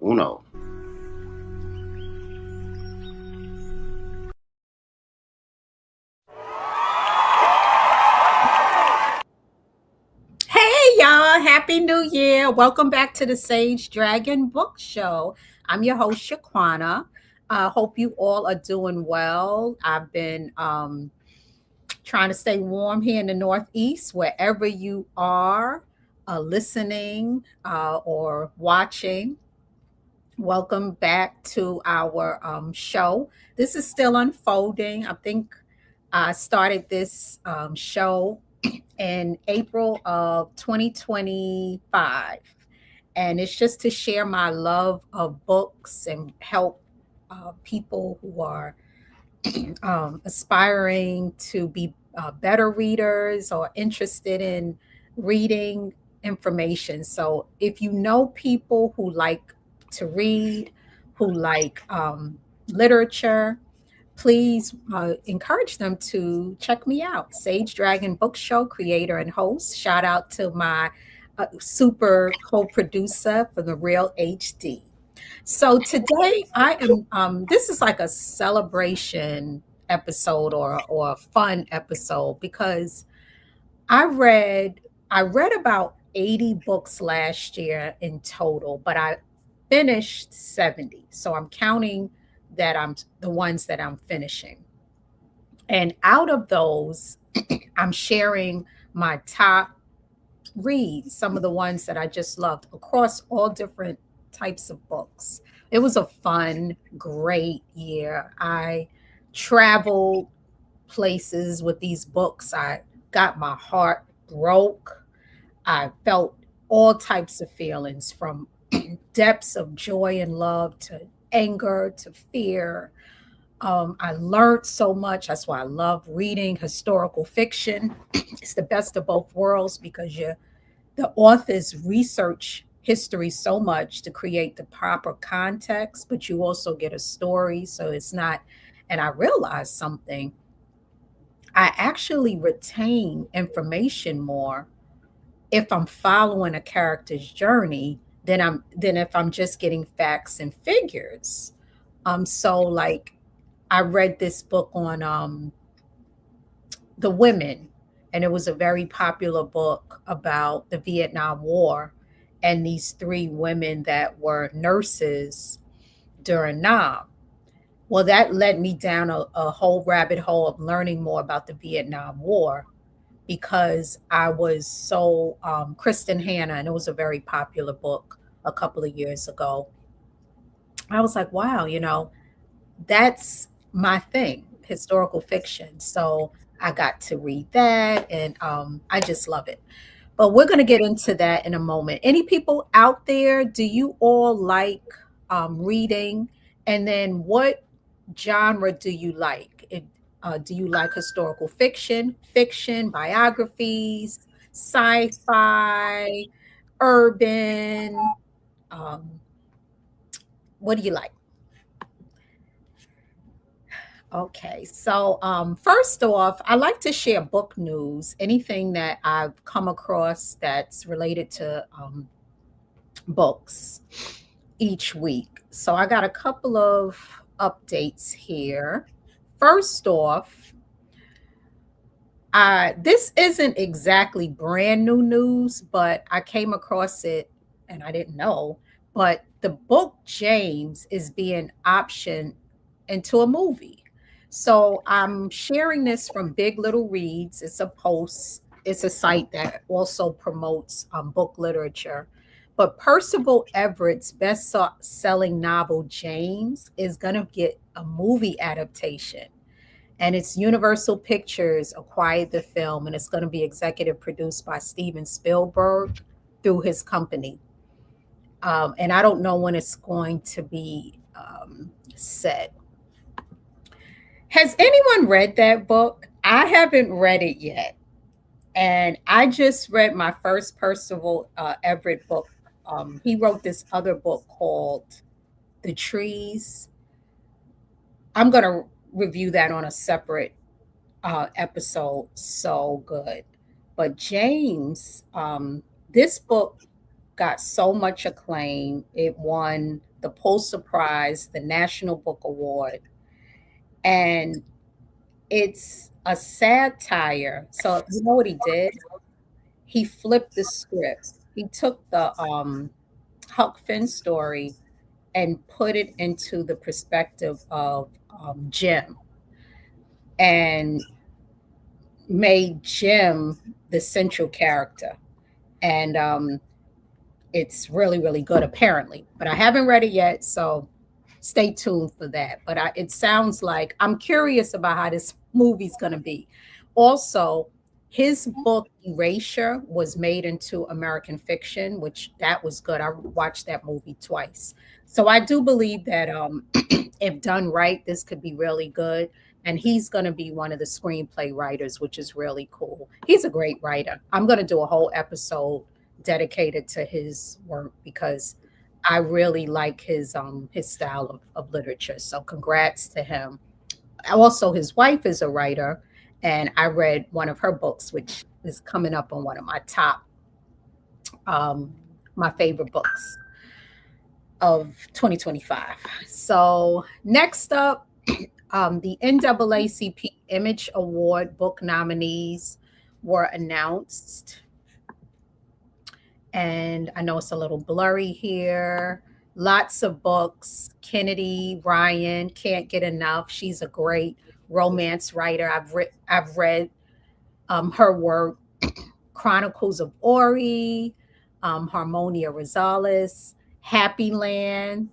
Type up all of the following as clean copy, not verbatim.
Uno. Hey y'all, Happy New Year. Welcome back to the Sage Dragon Book Show. I'm your host, Shaquana. Hope you all are doing well. I've been trying to stay warm here in the Northeast, wherever you are listening or watching. Welcome back to our show. This is still unfolding. I think I started this show in April of 2025. And it's just to share my love of books and help people who are aspiring to be better readers or interested in reading information. So if you know people who like to read, who like literature, please encourage them to check me out. Sage Dragon Book Show creator and host. Shout out to my super co-producer for the Real HD. So today I am. This is like a celebration episode or a fun episode because I read I read about 80 books last year in total, but I finished 70. So I'm counting that I'm the ones that I'm finishing. And out of those, I'm sharing my top reads, some of the ones that I just loved across all different types of books. It was a fun, great year. I traveled places with these books. I got my heart broke. I felt all types of feelings from depths of joy and love to anger to fear. I learned so much. That's why I love reading historical fiction. It's the best of both worlds because the authors research history so much to create the proper context, but you also get a story. So it's not, and I realized something. I actually retain information more if I'm following a character's journey than if I'm just getting facts and figures. So like I read this book on the women, and it was a very popular book about the Vietnam War and these three women that were nurses during Nam. Well, that led me down a whole rabbit hole of learning more about the Vietnam War because I was so Kristen Hanna, and it was a very popular book a couple of years ago. I was like, wow, that's my thing, historical fiction. So I got to read that, and I just love it. But we're going to get into that in a moment. Any people out there, do you all like reading? And then what genre do you like? Do you like historical fiction, fiction, biographies, sci fi, urban? Um, what do you like? Okay, so first off, I like to share book news, anything that I've come across that's related to books each week. So I got a couple of updates here. First off, this isn't exactly brand new news, but I came across it and I didn't know. But the book James is being optioned into a movie. So I'm sharing this from Big Little Reads. It's a post, it's a site that also promotes book literature. But Percival Everett's best selling novel, James, is going to get a movie adaptation. And it's Universal Pictures acquired the film, and it's going to be executive produced by Steven Spielberg through his company. And I don't know when it's going to be set. Has anyone read that book? I haven't read it yet. And I just read my first Percival Everett book. He wrote this other book called The Trees. I'm going to review that on a separate episode. So good. But James, this book got so much acclaim. It won the Pulitzer Prize, the National Book Award, and it's a satire. So you know what he did? He flipped the script. He took the Huck Finn story and put it into the perspective of Jim, and made Jim the central character. And it's really, really good, apparently. But I haven't read it yet, so stay tuned for that. But it sounds like I'm curious about how this movie's going to be. Also, his book Erasure was made into American fiction, which that was good. I watched that movie twice. So I do believe that if done right, this could be really good. And he's going to be one of the screenplay writers, which is really cool. He's a great writer. I'm going to do a whole episode dedicated to his work because I really like his style of literature. So congrats to him. Also, his wife is a writer, and I read one of her books, which is coming up on one of my top um, my favorite books of 2025. So next up, the NAACP Image Award book nominees were announced. And I know it's a little blurry here. Lots of books. Kennedy Ryan, can't get enough. She's a great romance writer. I've read her work. Chronicles of Ori, Harmonia Rosales, Happy Land,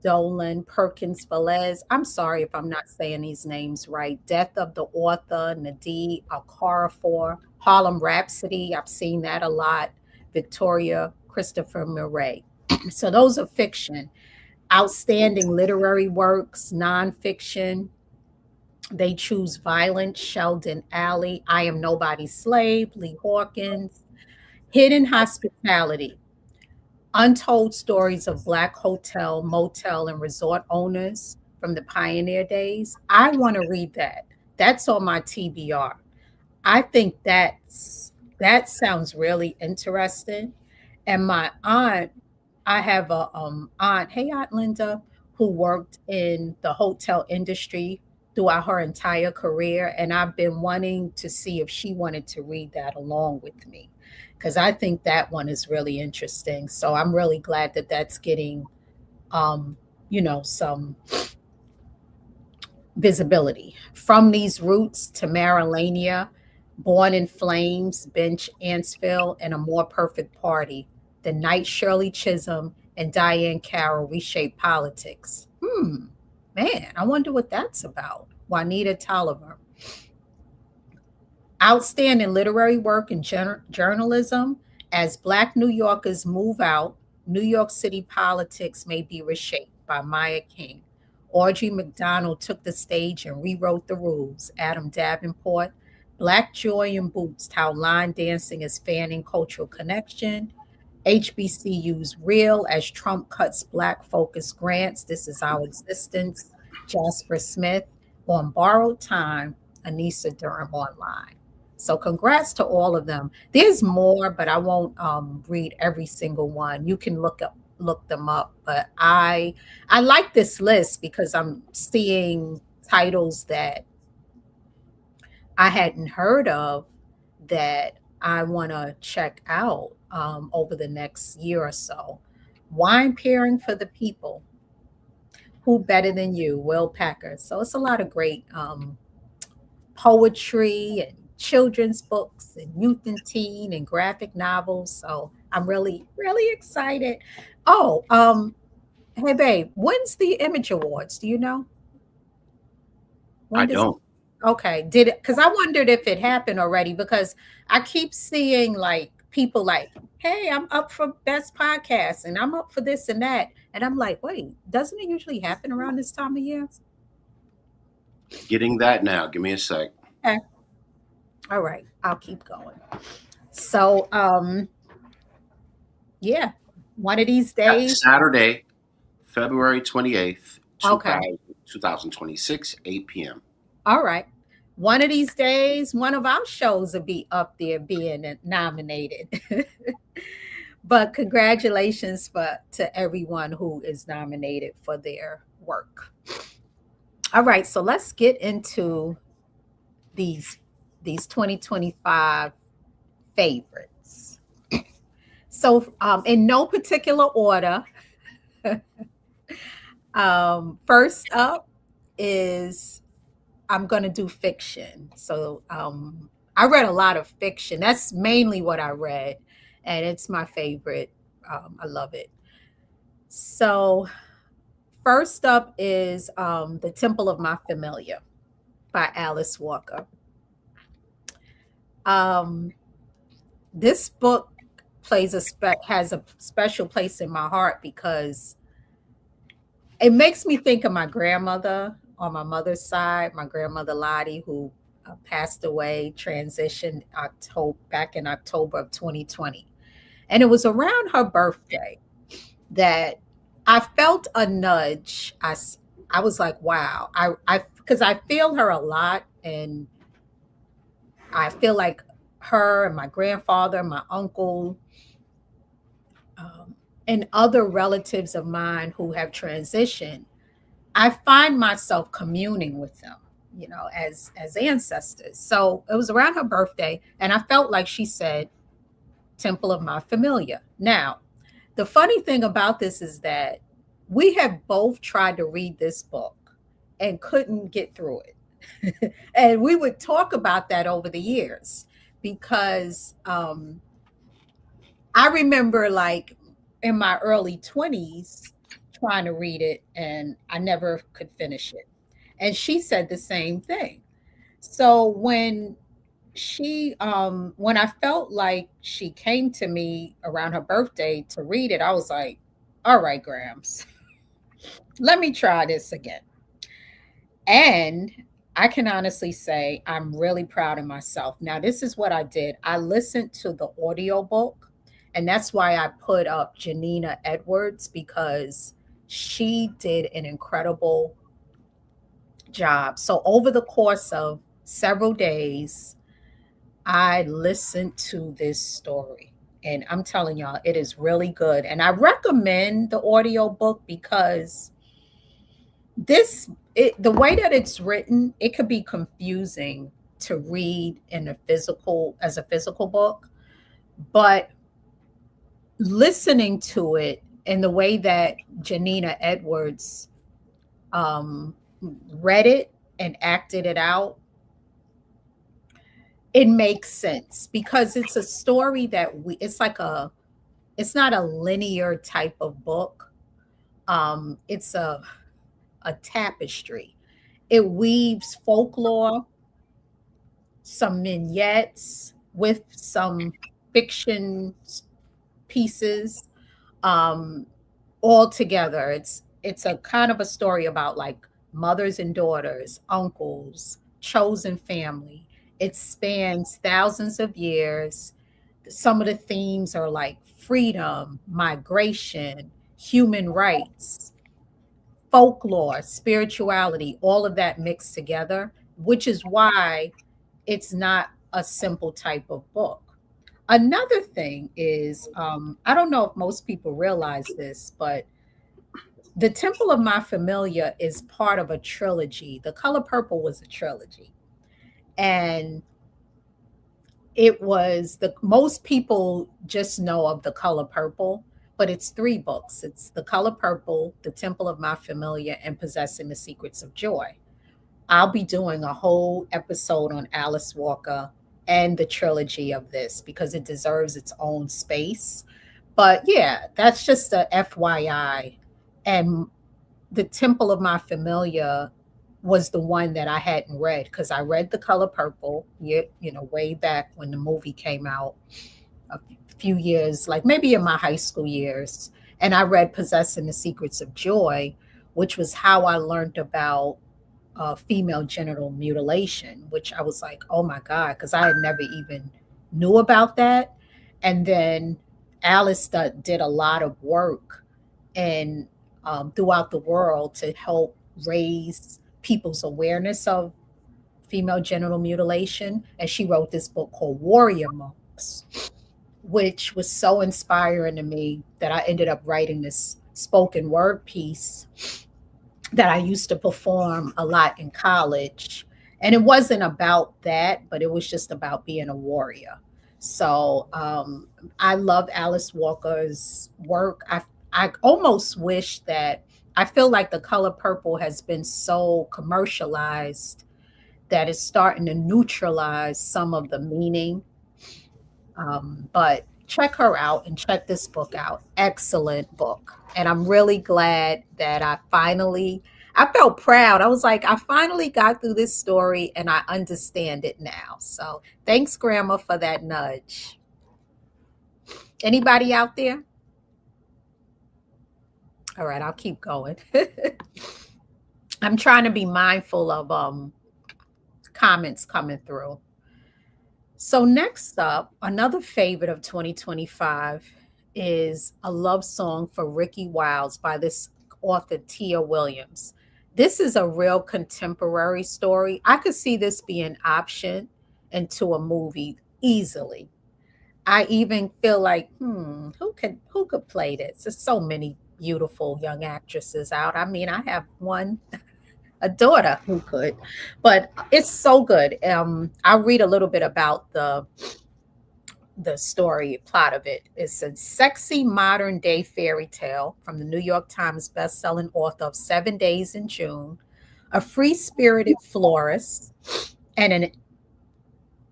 Dolan Perkins Velez. I'm sorry if I'm not saying these names right. Death of the Author, Nadine Alcarafor, Harlem Rhapsody. I've seen that a lot. Victoria Christopher Murray. So those are fiction. Outstanding literary works, nonfiction. They choose Violent, Sheldon Alley, I Am Nobody's Slave, Lee Hawkins, Hidden Hospitality, Untold Stories of Black Hotel, Motel, and Resort Owners from the Pioneer Days. I want to read that. That's on my TBR. I think that sounds really interesting. And my aunt, I have a aunt, hey Aunt Linda, who worked in the hotel industry throughout her entire career, and I've been wanting to see if she wanted to read that along with me because I think that one is really interesting. So I'm really glad that that's getting um, some visibility. From These Roots to Marilania, Born in Flames, Bench Ansfield, and A More Perfect Party. The Night Shirley Chisholm and Diane Carroll Reshape Politics. Man, I wonder what that's about. Juanita Tolliver. Outstanding literary work in journalism. As Black New Yorkers move out, New York City politics may be reshaped by Maya King. Audrey McDonald took the stage and rewrote the rules. Adam Davenport. Black Joy in Boots, How Line Dancing is Fanning Cultural Connection. HBCU's Real as Trump Cuts Black Focus Grants. This is Our Existence. Jasper Smith. On Borrowed Time, Anissa Durham Online. So congrats to all of them. There's more, but I won't read every single one. You can look them up. But I like this list because I'm seeing titles that I hadn't heard of that I want to check out over the next year or so. Wine Pairing for the People. Who Better Than You? Will Packer. So it's a lot of great poetry and children's books and youth and teen and graphic novels. So I'm really, really excited. Oh, hey babe, when's the Image Awards? Do you know? I When does don't. Okay, did it? Because I wondered if it happened already because I keep seeing like people like, hey, I'm up for best podcast and I'm up for this and that. And I'm like, wait, doesn't it usually happen around this time of year? Getting that now. Give me a sec. Okay. All right, I'll keep going. So yeah, one of these days. Saturday, February 28th, Okay. 2026, 8 p.m. All right. One of these days, one of our shows will be up there being nominated. But congratulations to everyone who is nominated for their work. All right, so let's get into these these 2025 favorites. So, in no particular order, first up is I'm going to do fiction. So, I read a lot of fiction. That's mainly what I read, and it's my favorite. I love it. So, first up is The Temple of My Familiar by Alice Walker. Um, this book has a special place in my heart because it makes me think of my grandmother on my mother's side, my grandmother Lottie, who passed away, transitioned back in October of 2020. And it was around her birthday that I felt a nudge. I was like, wow, because I feel her a lot, and I feel like her and my grandfather, my uncle, and other relatives of mine who have transitioned, I find myself communing with them, as ancestors. So it was around her birthday, and I felt like she said, Temple of My Familiar. Now, the funny thing about this is that we have both tried to read this book and couldn't get through it. And we would talk about that over the years because I remember, like, in my early 20s trying to read it and I never could finish it. And she said the same thing. So when I felt like she came to me around her birthday to read it, I was like, all right, Grams, let me try this again. And I can honestly say I'm really proud of myself. Now, this is what I did. I listened to the audiobook, and that's why I put up Janina Edwards, because she did an incredible job. So over the course of several days, I listened to this story. And I'm telling y'all, it is really good. And I recommend the audiobook because the way that it's written, it could be confusing to read as a physical book, but listening to it in the way that Janina Edwards um, read it and acted it out, it makes sense because it's a story it's not a linear type of book. It's a tapestry. It weaves folklore, some vignettes with some fiction pieces, um, all together. It's a kind of a story about like mothers and daughters, uncles, chosen family. It spans thousands of years. Some of the themes are like freedom, migration, human rights, folklore, spirituality, all of that mixed together, which is why it's not a simple type of book. Another thing is, I don't know if most people realize this, but The Temple of My Familiar is part of a trilogy. The Color Purple was a trilogy. And it was the most people just know of The Color Purple, but it's three books. It's The Color Purple, The Temple of My Familiar, and Possessing the Secrets of Joy. I'll be doing a whole episode on Alice Walker and the trilogy of this because it deserves its own space. But yeah, that's just a FYI. And The Temple of My Familiar was the one that I hadn't read because I read The Color Purple, way back when the movie came out a few years, like maybe in my high school years. And I read Possessing the Secrets of Joy, which was how I learned about female genital mutilation, which I was like, oh my God, because I had never even knew about that. And then did a lot of work and throughout the world to help raise people's awareness of female genital mutilation. And she wrote this book called Warrior Monks, which was so inspiring to me that I ended up writing this spoken word piece that I used to perform a lot in college. And it wasn't about that, but it was just about being a warrior. So I love Alice Walker's work. I almost wish that I feel like the color purple has been so commercialized that it's starting to neutralize some of the meaning. But check her out and check this book out. Excellent book. And I'm really glad that I felt proud. I was like, I finally got through this story and I understand it now. So thanks, Grandma, for that nudge. Anybody out there? All right, I'll keep going. I'm trying to be mindful of comments coming through. So next up, another favorite of 2025 is A Love Song for Ricky Wiles by this author Tia Williams. This is a real contemporary story. I could see this being optioned into a movie easily. I even feel like, who could play this? There's so many beautiful young actresses out. I mean, I have one, a daughter who could, but it's so good. I'll read a little bit about the story plot of it. It's a sexy modern day fairy tale from the New York Times best-selling author of 7 Days in June, a free-spirited florist and an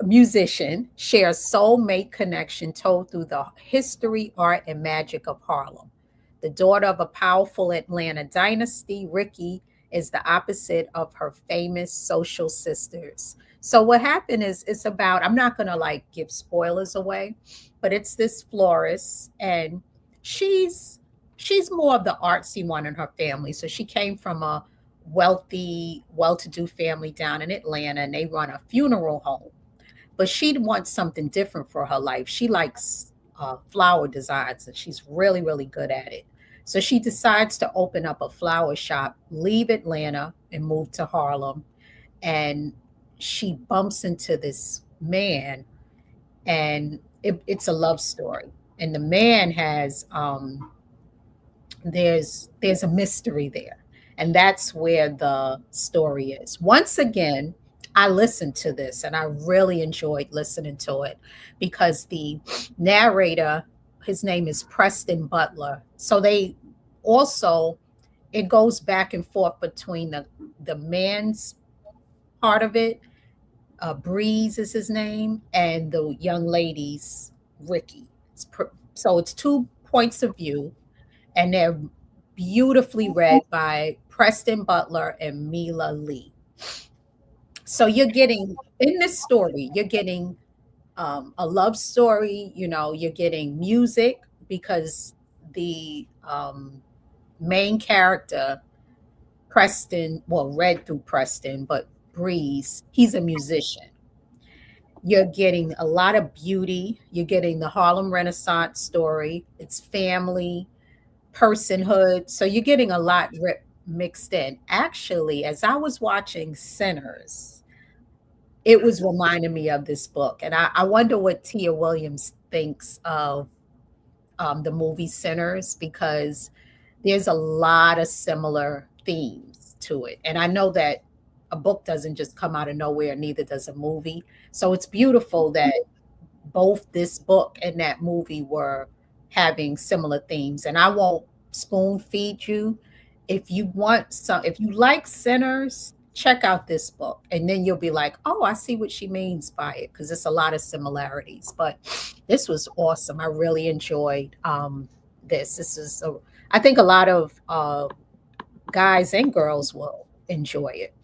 musician share a soulmate connection told through the history, art, and magic of Harlem. The daughter of a powerful Atlanta dynasty, Ricky is the opposite of her famous social sisters. So what happened is it's about, I'm not gonna like give spoilers away, but it's this florist and she's she's more of the artsy one in her family. So she came from a wealthy, well-to-do family down in Atlanta and they run a funeral home, but she wants something different for her life. She likes flower designs and she's really, really good at it. So she decides to open up a flower shop, leave Atlanta, and move to Harlem. And she bumps into this man, and it's a love story. And the man has there's a mystery there, and that's where the story is. Once again, I listened to this and I really enjoyed listening to it because the narrator, his name is Preston Butler. So they also, it goes back and forth between the man's part of it, Breeze is his name, and the young lady's Ricky. So it's two points of view, and they're beautifully read by Preston Butler and Mila Lee. So you're getting in this story, you're getting a love story. You're getting music because the main character, Preston, well, read through Preston, but Breeze, he's a musician. You're getting a lot of beauty. You're getting the Harlem Renaissance story. It's family, personhood. So you're getting a lot mixed in. Actually, as I was watching Sinners, it was reminding me of this book. And I wonder what Tia Williams thinks of the movie Sinners, because there's a lot of similar themes to it. And I know that a book doesn't just come out of nowhere, neither does a movie. So it's beautiful that both this book and that movie were having similar themes. And I won't spoon feed you. If you like Sinners, check out this book. And then you'll be like, oh, I see what she means by it, because it's a lot of similarities. But this was awesome. I really enjoyed this. I think a lot of guys and girls will enjoy it.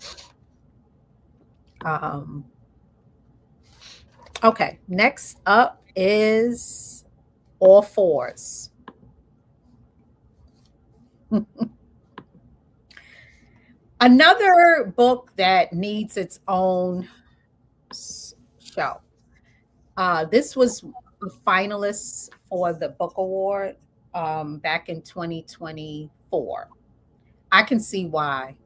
Okay, next up is All Fours. Another book that needs its own show. This was a finalist for the book award back in 2024. I can see why.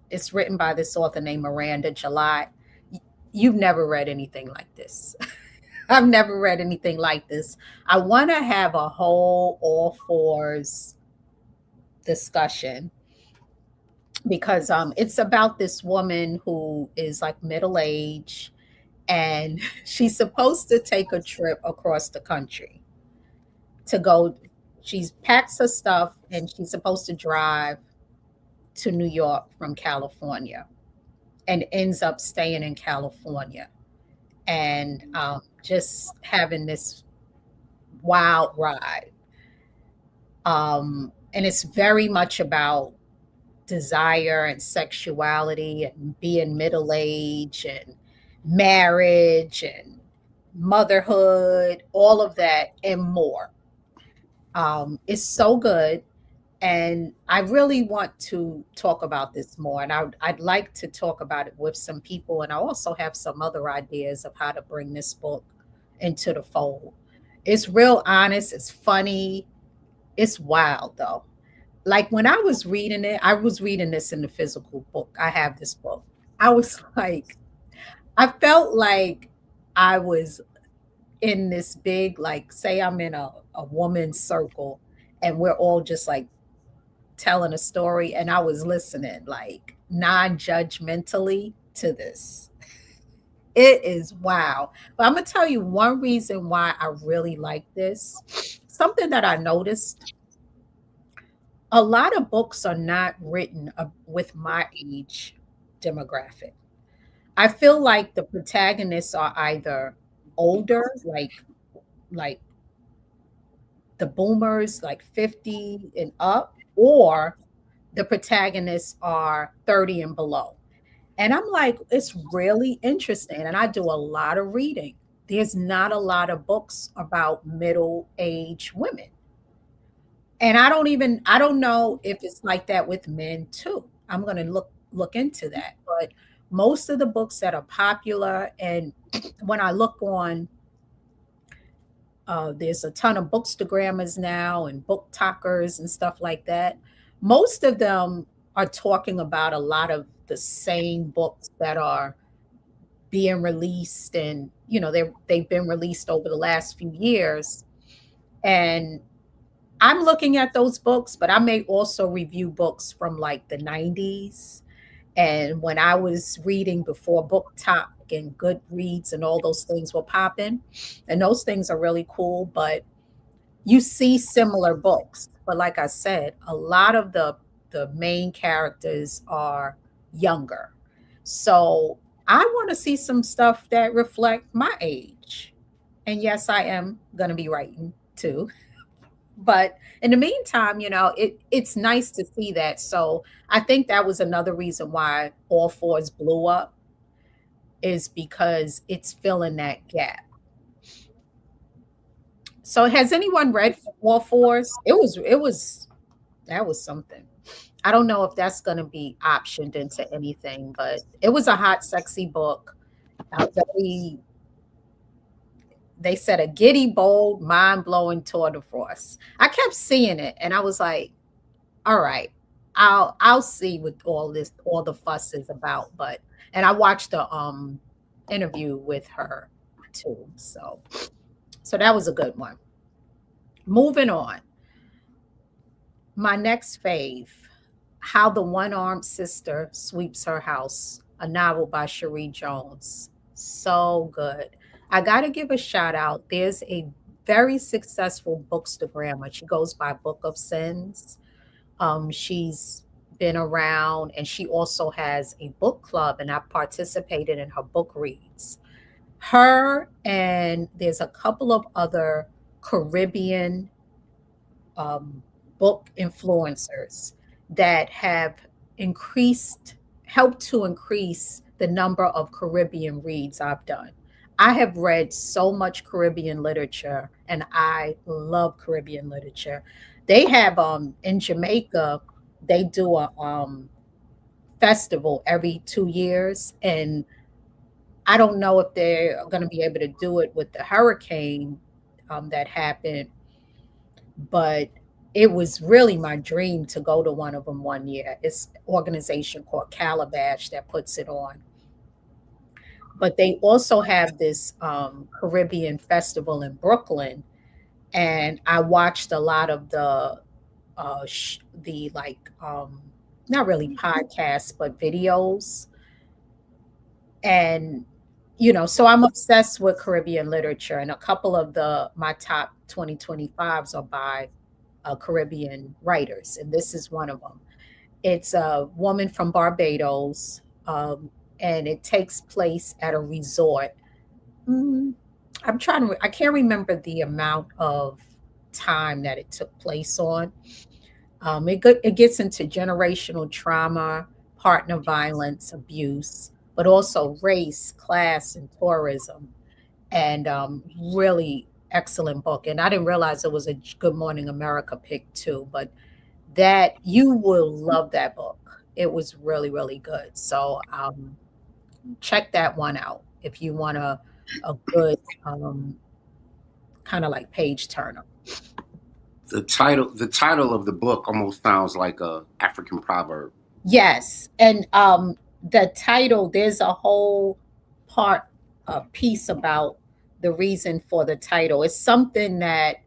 It's written by this author named Miranda July. You've never read anything like this. I've never read anything like this. I want to have a whole all fours discussion because it's about this woman who is like middle age and she's supposed to take a trip across the country to go. She's packs her stuff and she's supposed to drive to New York from California and ends up staying in California and just having this wild ride. And it's very much about desire and sexuality and being middle age and marriage and motherhood, all of that and more. It's so good. And I really want to talk about this more. And I'd like to talk about it with some people. And I also have some other ideas of how to bring this book into the fold. It's real honest, it's funny, it's wild though. Like when I was reading it, I was reading this in the physical book. I have this book. I was like, I felt like I was in this big, like, say I'm in a woman's circle and we're all just like telling a story and I was listening like non-judgmentally to this. It is wow. But I'm gonna tell you one reason why I really like this. Something that I noticed, a lot of books are not written with my age demographic. I feel like the protagonists are either older, like the boomers, like 50 and up, or the protagonists are 30 and below. And I'm like, it's really interesting. And I do a lot of reading. There's not a lot of books about middle aged women. And I don't know if it's like that with men too. I'm gonna look into that. But most of the books that are popular, and when I look on there's a ton of bookstagrammers now and book talkers and stuff like that. Most of them are talking about a lot of the same books that are being released, and they've been released over the last few years. And I'm looking at those books, but I may also review books from like the 90s and when I was reading before Book Talk and Goodreads and all those things were popping. And those things are really cool, but you see similar books. But like I said, a lot of the main characters are younger. So I want to see some stuff that reflect my age. And yes, I am going to be writing too. But in the meantime, it's nice to see that. So I think that was another reason why All Fours blew up is because it's filling that gap. So has anyone read All Fours? It was that was something. I don't know if that's going to be optioned into anything, but it was a hot, sexy book. Very, they said a giddy, bold, mind blowing tour de force. I kept seeing it, and I was like, all right, I'll see what all the fuss is about. But and I watched the interview with her too. So that was a good one. Moving on. My next fave, How the One Armed Sister Sweeps Her House, a novel by Cherie Jones. So good. I got to give a shout out. There's a very successful bookstagrammer. She goes by Book of Sins. She's been around and she also has a book club, and I participated in her book reads. Her and there's a couple of other Caribbean um, book influencers that have increased, helped to increase the number of Caribbean reads I've done. I have read so much Caribbean literature and I love Caribbean literature. They have in Jamaica, they do a festival every 2 years, and I don't know if they're going to be able to do it with the hurricane that happened, but it was really my dream to go to one of them one year. It's an organization called Calabash that puts it on. but they also have this Caribbean festival in Brooklyn, and I watched a lot of the like not really podcasts but videos, and so I'm obsessed with Caribbean literature, and a couple of the my top 2025's are by Caribbean writers, and this is one of them. It's a woman from Barbados, and it takes place at a resort. Mm, I can't remember the amount of time that it took place on. It gets into generational trauma, partner violence, abuse, but also race, class, and tourism. And really excellent book. And I didn't realize it was a Good Morning America pick too, but that you will love that book. It was really, really good. So check that one out if you want a good kind of like page turner. The title of the book almost sounds like a African proverb. Yes, and the title, there's a whole part, a piece about the reason for the title. It's something that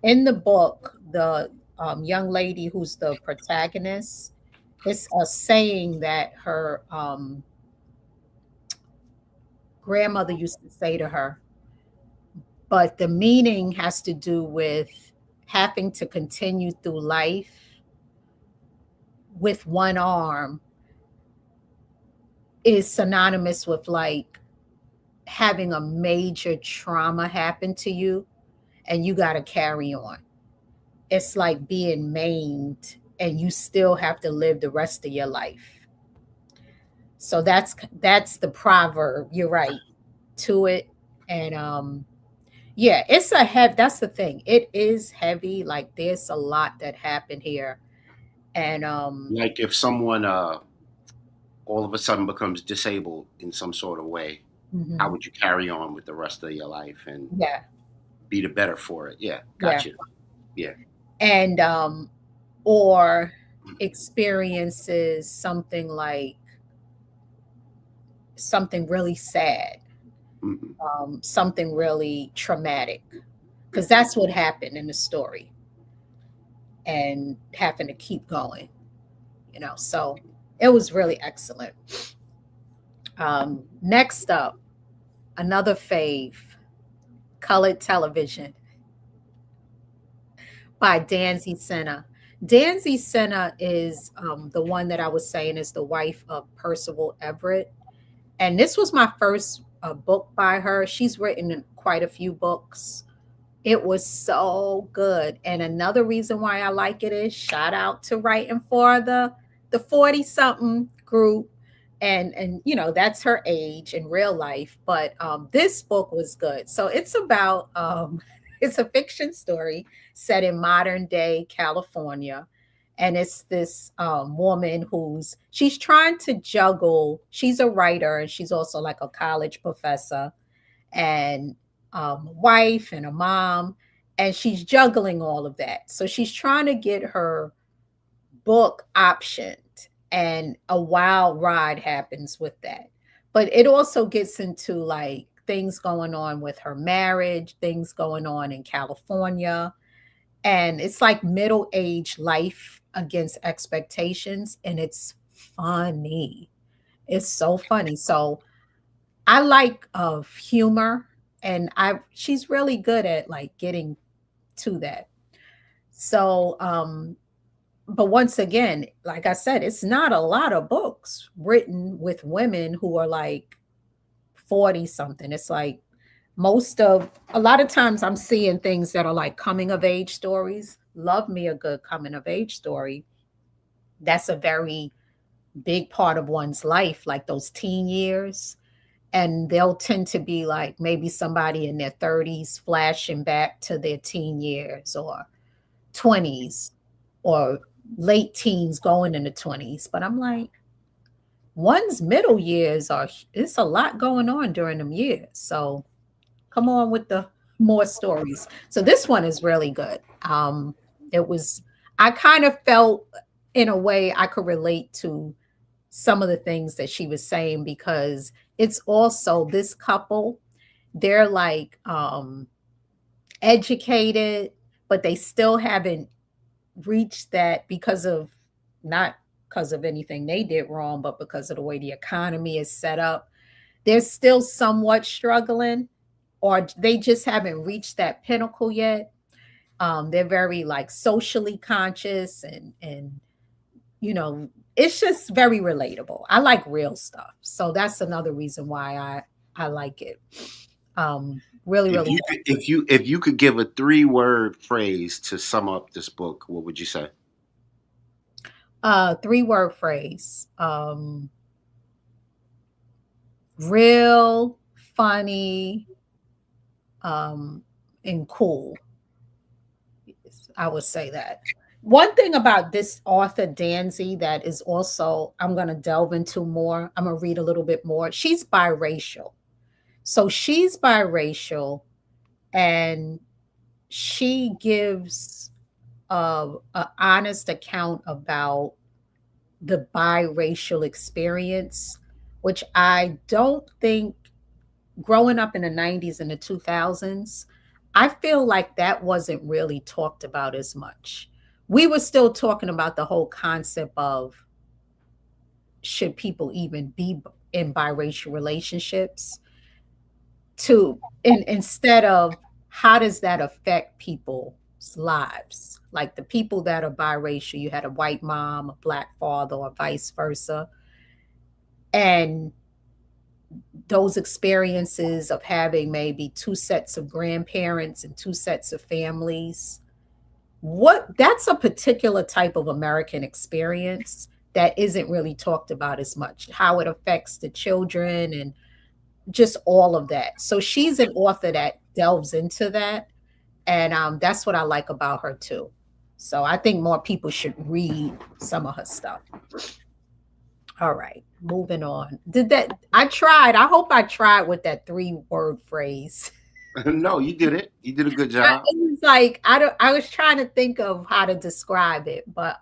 in the book, the young lady who's the protagonist, it's a saying that her grandmother used to say to her, but the meaning has to do with having to continue through life with one arm is synonymous with like having a major trauma happen to you and you got to carry on. It's like being maimed and you still have to live the rest of your life. So that's the proverb. You're right to it. And yeah, it's a heavy, that's the thing. It is heavy. Like there's a lot that happened here. And Like if someone all of a sudden becomes disabled in some sort of way, how mhm, would you carry on with the rest of your life and yeah, be the better for it? Yeah, yeah. gotcha. Yeah. And or experiences something like something really sad, Hmm. something really traumatic, because that's what happened in the story, and having to keep going, So it was really excellent. Next up, another fave, Colored Television by Danzy Senna. Danzy Senna is the one that I was saying is the wife of Percival Everett. And this was my first book by her. She's written quite a few books. It was so good. And another reason why I like it is shout out to writing for the 40 something group. And that's her age in real life. But this book was good. So it's about it's a fiction story set in modern day California. And it's this woman she's trying to juggle. She's a writer and she's also like a college professor and wife and a mom, and she's juggling all of that. So she's trying to get her book optioned, and a wild ride happens with that. But it also gets into like things going on with her marriage, things going on in California, and it's like middle age life against expectations, and it's funny. It's so funny. So I like humor, and I she's really good at like getting to that. So but once again, like I said, it's not a lot of books written with women who are like 40 something. It's like a lot of times I'm seeing things that are like coming of age stories. Love me a good coming of age story. That's a very big part of one's life, like those teen years, and they'll tend to be like maybe somebody in their 30s flashing back to their teen years or 20s or late teens going into 20s. But I'm like, one's middle years are it's a lot going on during them years. So come on with the more stories. So this one is really good. It was I kind of felt in a way I could relate to some of the things that she was saying, because it's also this couple, they're like educated, but they still haven't reached that, because of, not because of anything they did wrong, but because of the way the economy is set up. They're still somewhat struggling, or they just haven't reached that pinnacle yet. They're very like socially conscious, and you know, it's just very relatable. I like real stuff, so that's another reason why I like it. Really, If really you could, if you could give a 3-word phrase to sum up this book, what would you say? three-word phrase. Real, funny, and cool. I would say that. One thing about this author, Danzy, that is also, I'm going to delve into more. I'm going to read a little bit more. She's biracial. So she's biracial, and she gives a honest account about the biracial experience, which I don't think, growing up in the 90s and the 2000s, I feel like that wasn't really talked about as much. We were still talking about the whole concept of, should people even be in biracial relationships, to, instead of, how does that affect people's lives? Like the people that are biracial, you had a white mom, a black father, or vice versa. And those experiences of having maybe two sets of grandparents and two sets of families, what, that's a particular type of American experience that isn't really talked about as much, how it affects the children and just all of that. So she's an author that delves into that, and that's what I like about her too. So I think more people should read some of her stuff. All right, moving on. Did that? I tried. I hope I tried with that three-word phrase. No, you did it. You did a good I, job. it was like, I don't. I was trying to think of how to describe it, but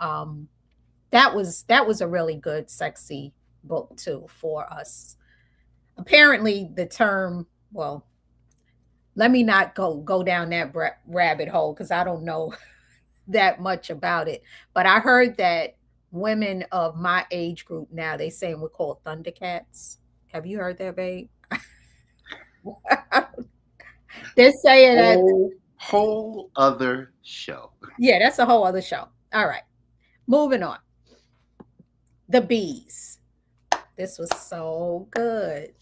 that was a really good, sexy book too for us. Apparently, the term. Well, let me not go down that rabbit hole, because I don't know that much about it. But I heard that women of my age group now, they saying we're called Thundercats. Have you heard that, babe? They're saying that. Whole other show. Yeah, that's a whole other show. All right, moving on. The bees. This was so good.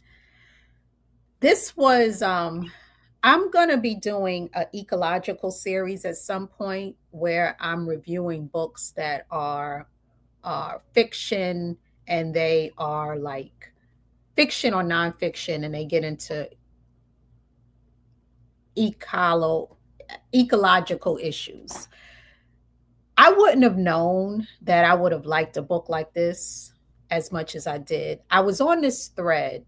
This was I'm going to be doing an ecological series at some point, where I'm reviewing books that are fiction, and they are like fiction or nonfiction, and they get into ecolo ecological issues. I wouldn't have known that I would have liked a book like this as much as I did. I was on this thread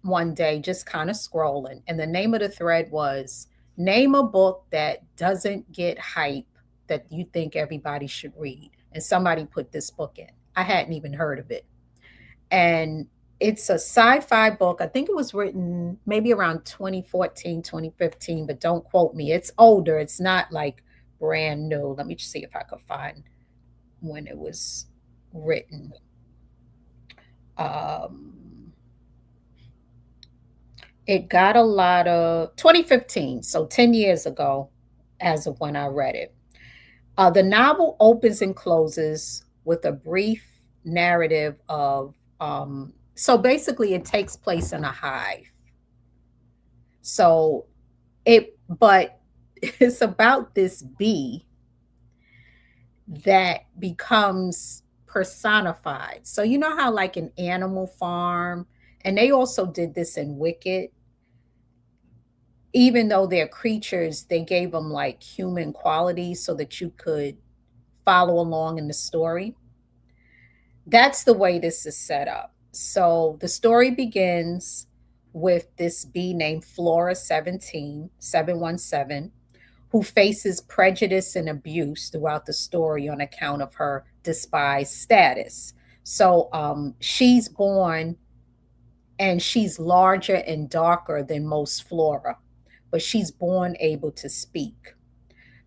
one day, just kind of scrolling, and the name of the thread was, name a book that doesn't get hype that you think everybody should read. And somebody put this book in. I hadn't even heard of it. And it's a sci-fi book. I think it was written maybe around 2014, 2015, but don't quote me. It's older. It's not like brand new. Let me just see if I could find when it was written. Um, it got a lot of 2015, so 10 years ago, as of when I read it. The novel opens and closes with a brief narrative of, so basically, it takes place in a hive. So but it's about this bee that becomes personified. So, you know how, like in Animal Farm, and they also did this in Wicked, even though they're creatures, they gave them like human qualities so that you could follow along in the story. That's the way this is set up. So the story begins with this bee named Flora 717, who faces prejudice and abuse throughout the story on account of her despised status. So she's born and she's larger and darker than most flora, but she's born able to speak.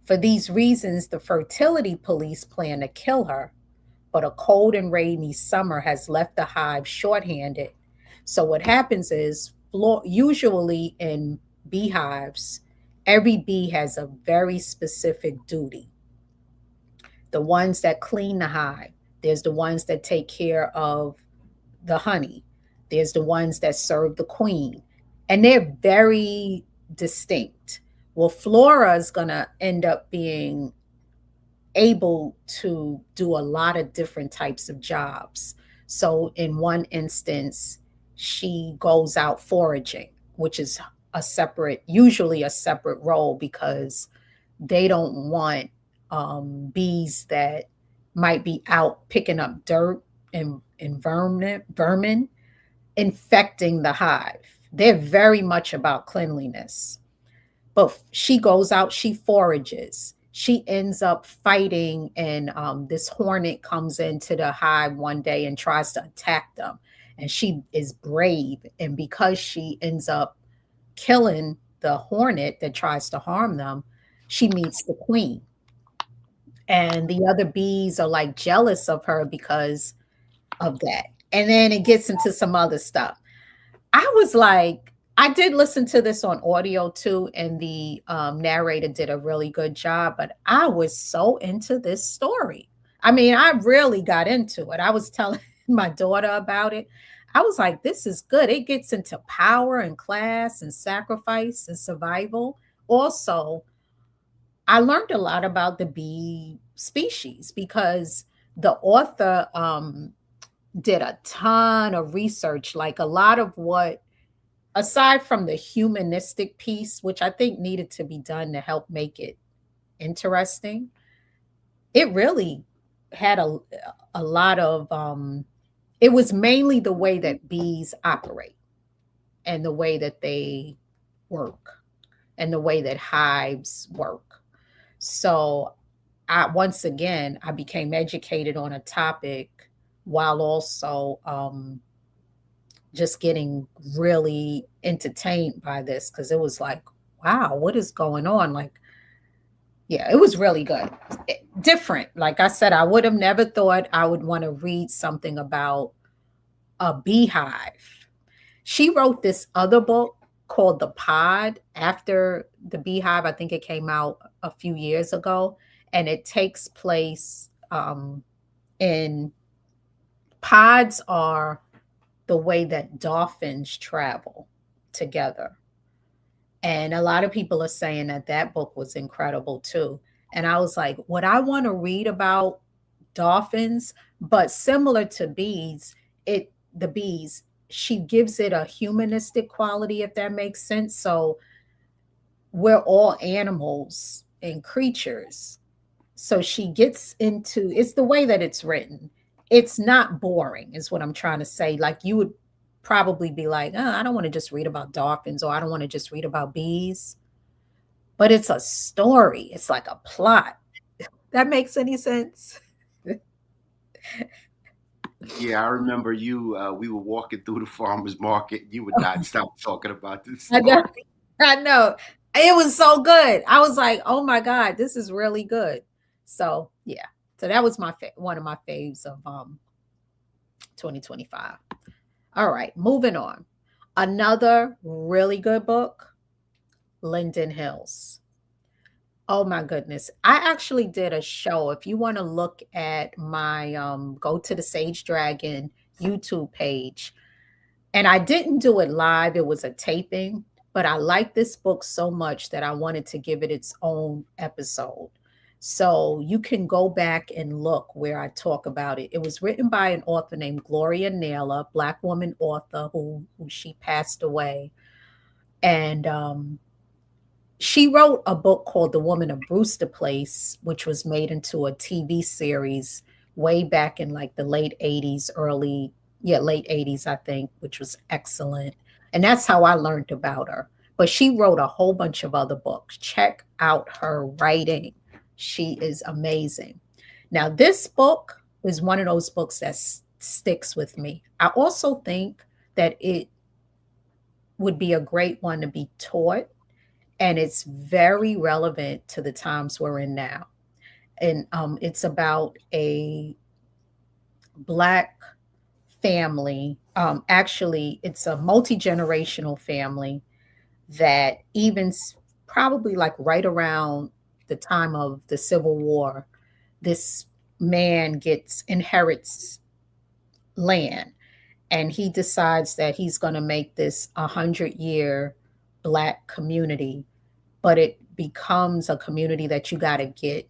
For these reasons, the fertility police plan to kill her, but a cold and rainy summer has left the hive shorthanded. So what happens is, usually in beehives, every bee has a very specific duty. The ones that clean the hive, there's the ones that take care of the honey, there's the ones that serve the queen, and they're very distinct. Well, Flora is going to end up being able to do a lot of different types of jobs. So, in one instance, she goes out foraging, which is usually a separate role because they don't want bees that might be out picking up dirt and vermin infecting the hive. They're very much about cleanliness. But she goes out, she forages. She ends up fighting, and this hornet comes into the hive one day and tries to attack them. And she is brave. And because she ends up killing the hornet that tries to harm them, she meets the queen. And the other bees are like jealous of her because of that. And then it gets into some other stuff. I was like, I did listen to this on audio too, and the narrator did a really good job, but I was so into this story. I mean, I really got into it. I was telling my daughter about it. I was like, this is good. It gets into power and class and sacrifice and survival. Also, I learned a lot about the bee species because the author did a ton of research, like a lot of what, aside from the humanistic piece, which I think needed to be done to help make it interesting, it really had a lot of it was mainly the way that bees operate and the way that they work and the way that hives work. So once again, I became educated on a topic while also just getting really entertained by this because it was like, wow, what is going on? Like, yeah, it was really good. Different. Like I said, I would have never thought I would want to read something about a beehive. She wrote this other book called The Pod after the beehive. I think it came out a few years ago, and it takes place in pods are the way that dolphins travel together. And a lot of people are saying that that book was incredible too. And I was like, would I want to read about dolphins? But similar to bees, the bees, she gives it a humanistic quality, if that makes sense. So we're all animals and creatures. So she gets into, it's the way that it's written. It's not boring, is what I'm trying to say. Like you would probably be like, oh, I don't want to just read about dolphins or I don't want to just read about bees. But it's a story, it's like a plot. That makes any sense? Yeah, I remember you. We were walking through the farmers market. You would not stop talking about this I know. story. I know. It was so good. I was like, oh my God, this is really good. So yeah. So that was one of my faves of 2025. All right, moving on. Another really good book, Linden Hills. Oh my goodness. I actually did a show. If you want to look at my go to the Sage Dragon YouTube page. And I didn't do it live, it was a taping, but I liked this book so much that I wanted to give it its own episode. So you can go back and look where I talk about it. It was written by an author named Gloria Naylor, Black woman author who she passed away. And she wrote a book called The Woman of Brewster Place, which was made into a TV series way back in like the late 80s, late 80s, I think, which was excellent. And that's how I learned about her. But she wrote a whole bunch of other books. Check out her writing. She is amazing. Now, this book is one of those books that's sticks with me. I also think that it would be a great one to be taught, and it's very relevant to the times we're in now. And it's about a Black family. Actually, it's a multi generational family that probably like right around the time of the Civil War, this man inherits land, and he decides that he's going to make this 100-year Black community, but it becomes a community that you got to get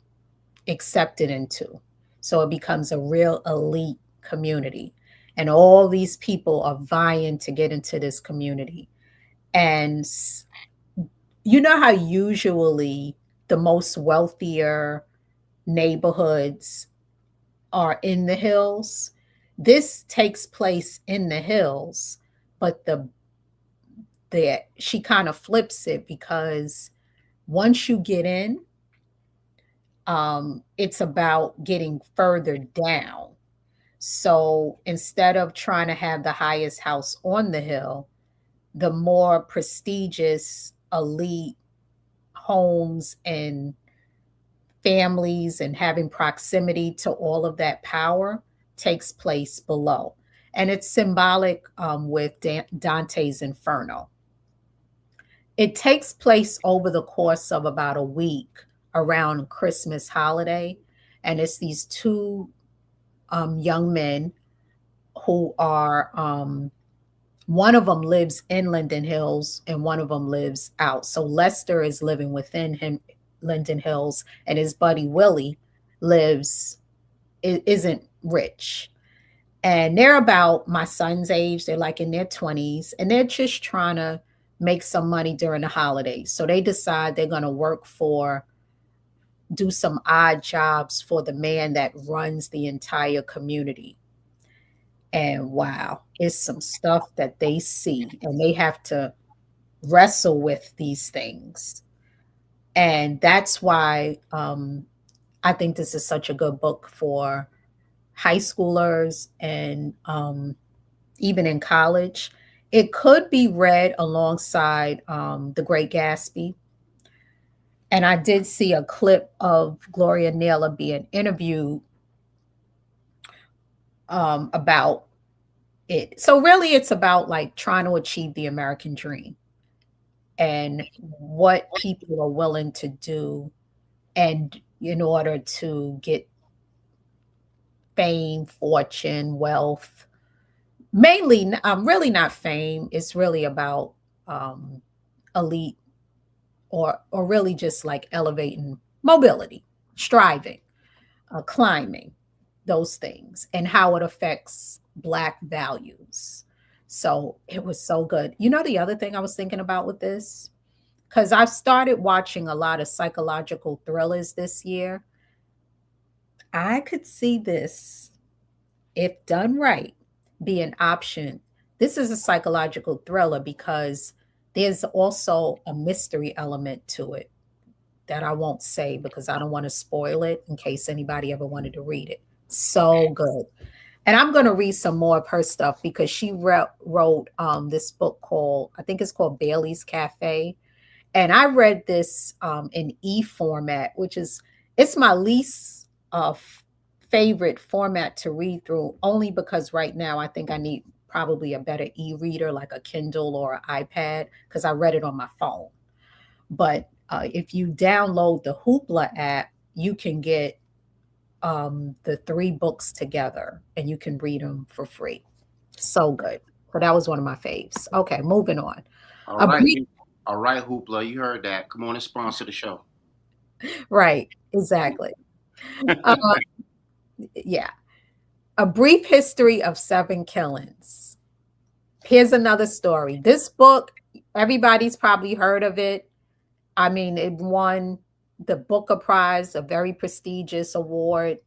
accepted into. So it becomes a real elite community. And all these people are vying to get into this community. And you know how usually the most wealthier neighborhoods are in the hills? This takes place in the hills, but she kind of flips it, because once you get in, it's about getting further down. So instead of trying to have the highest house on the hill, the more prestigious elite homes and families and having proximity to all of that power takes place below. And it's symbolic with Dante's Inferno. It takes place over the course of about a week around Christmas holiday. And it's these two young men who are, one of them lives in Linden Hills and one of them lives out. So Lester is living within Linden Hills, and his buddy Willie isn't rich. And they're about my son's age. They're like in their 20s, and they're just trying to make some money during the holidays. So they decide they're going to do some odd jobs for the man that runs the entire community. And wow, it's some stuff that they see, and they have to wrestle with these things. And that's why I think this is such a good book for high schoolers and even in college. It could be read alongside The Great Gatsby. And I did see a clip of Gloria Naylor being interviewed about it. So really, it's about like trying to achieve the American dream and what people are willing to do, and in order to get fame, fortune, wealth. Mainly, really not fame. It's really about elite, or really just like elevating mobility, striving, climbing, those things, and how it affects Black values. So it was so good. You know, the other thing I was thinking about with this, because I've started watching a lot of psychological thrillers this year. I could see this, if done right, be an option. This is a psychological thriller because there's also a mystery element to it that I won't say because I don't want to spoil it in case anybody ever wanted to read it. So good. And I'm going to read some more of her stuff because she wrote this book called, I think it's called Bailey's Cafe. And I read this in e-format, it's my least favorite format to read through, only because right now I think I need probably a better e-reader like a Kindle or an iPad, because I read it on my phone. But if you download the Hoopla app, you can get the 3 books together and you can read them for free. So good. So that was one of my faves. Okay, moving on. All right. All right, Hoopla, you heard that. Come on and sponsor the show. Right, exactly. Yeah. A Brief History of 7 Killings. Here's another story. This book, everybody's probably heard of it. I mean, it won the Booker Prize, a very prestigious award.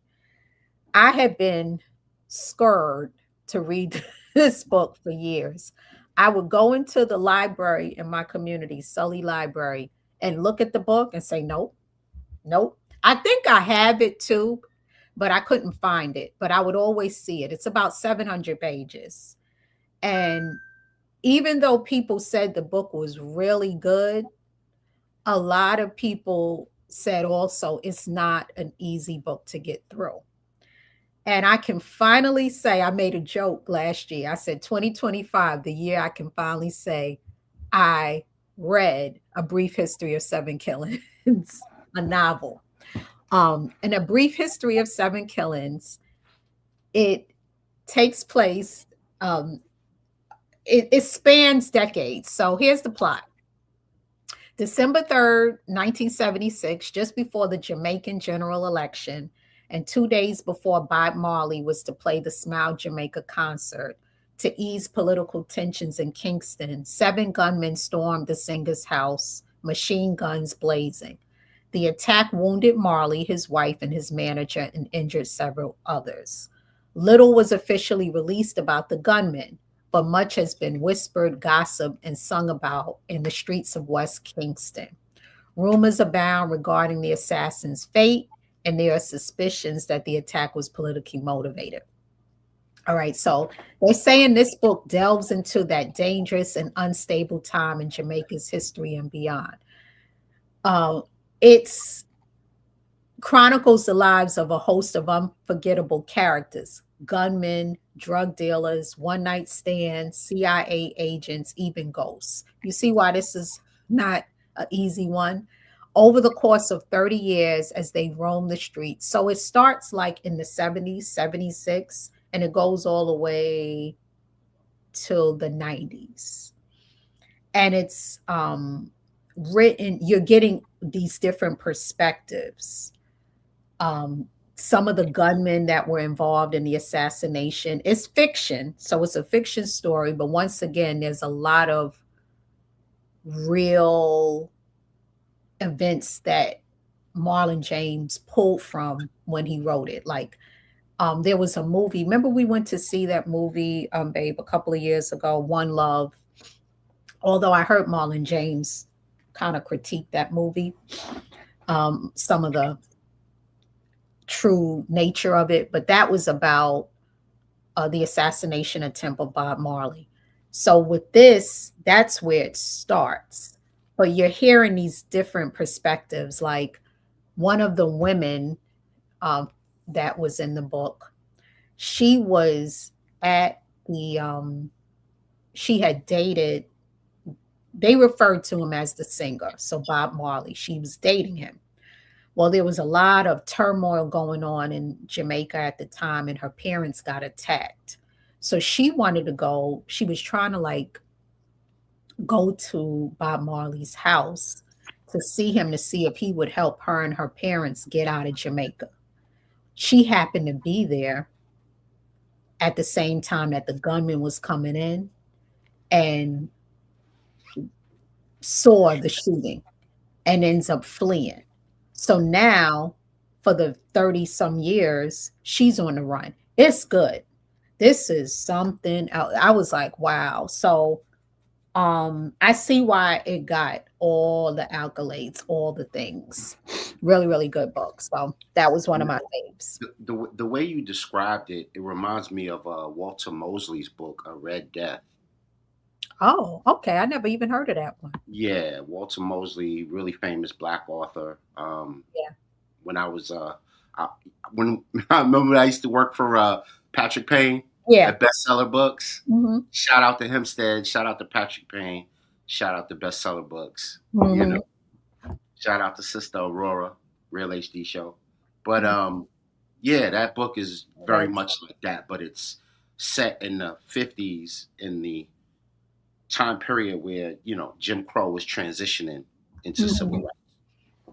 I have been scared to read this book for years. I would go into the library in my community, Sully Library, and look at the book and say, nope, nope. I think I have it too, but I couldn't find it. But I would always see it. It's about 700 pages. And even though people said the book was really good, a lot of people said also it's not an easy book to get through. And I can finally say, I made a joke last year. I said 2025, the year I can finally say I read A Brief History of Seven Killings, a novel. And A Brief History of Seven Killings, it takes place, um, it spans decades. So here's the plot. December 3rd, 1976, just before the Jamaican general election, and 2 days before Bob Marley was to play the Smile Jamaica concert to ease political tensions in Kingston, 7 gunmen stormed the singer's house, machine guns blazing. The attack wounded Marley, his wife, and his manager, and injured several others. Little was officially released about the gunmen, but much has been whispered, gossiped, and sung about in the streets of West Kingston. Rumors abound regarding the assassin's fate, and there are suspicions that the attack was politically motivated. All right, so they're saying this book delves into that dangerous and unstable time in Jamaica's history and beyond. It's chronicles the lives of a host of unforgettable characters: gunmen, drug dealers, one night stands, CIA agents, even ghosts. You see why this is not an easy one? Over the course of 30 years as they roam the streets. So it starts like in the 70s, 76, and it goes all the way till the 90s. And it's written, you're getting these different perspectives. Some of the gunmen that were involved in the assassination. It's fiction, so it's a fiction story, but once again, there's a lot of real events that Marlon James pulled from when he wrote it. Like, there was a movie. Remember, we went to see that movie, babe, a couple of years ago, One Love. Although I heard Marlon James kind of critique that movie, some of the true nature of it, but that was about the assassination attempt of Bob Marley. So with this, that's where it starts. But you're hearing these different perspectives. Like one of the women that was in the book, she was at the, she had dated, they referred to him as the singer. So Bob Marley, she was dating him. Well, there was a lot of turmoil going on in Jamaica at the time, and her parents got attacked. So she wanted to go, she was trying to like go to Bob Marley's house to see him to see if he would help her and her parents get out of Jamaica. She happened to be there at the same time that the gunman was coming in and saw the shooting and ends up fleeing. So now, for the 30 some years, she's on the run. It's good. This is something else. I was like, wow. So I see why it got all the accolades, all the things. Really, really good book. So that was one of my faves. The way you described it, it reminds me of Walter Mosley's book, A Red Death. Oh, okay. I never even heard of that one. Yeah, Walter Mosley, really famous black author. Yeah. When I was I, when I remember I used to work for Patrick Payne Yeah. at Bestseller Books. Hmm. Shout out to Hempstead. Shout out to Patrick Payne. Shout out to Bestseller Books. Hmm. You know, shout out to Sister Aurora, Real HD Show. But yeah, that book is very much like that, but it's set in the 50s in the time period where Jim Crow was transitioning into civil rights.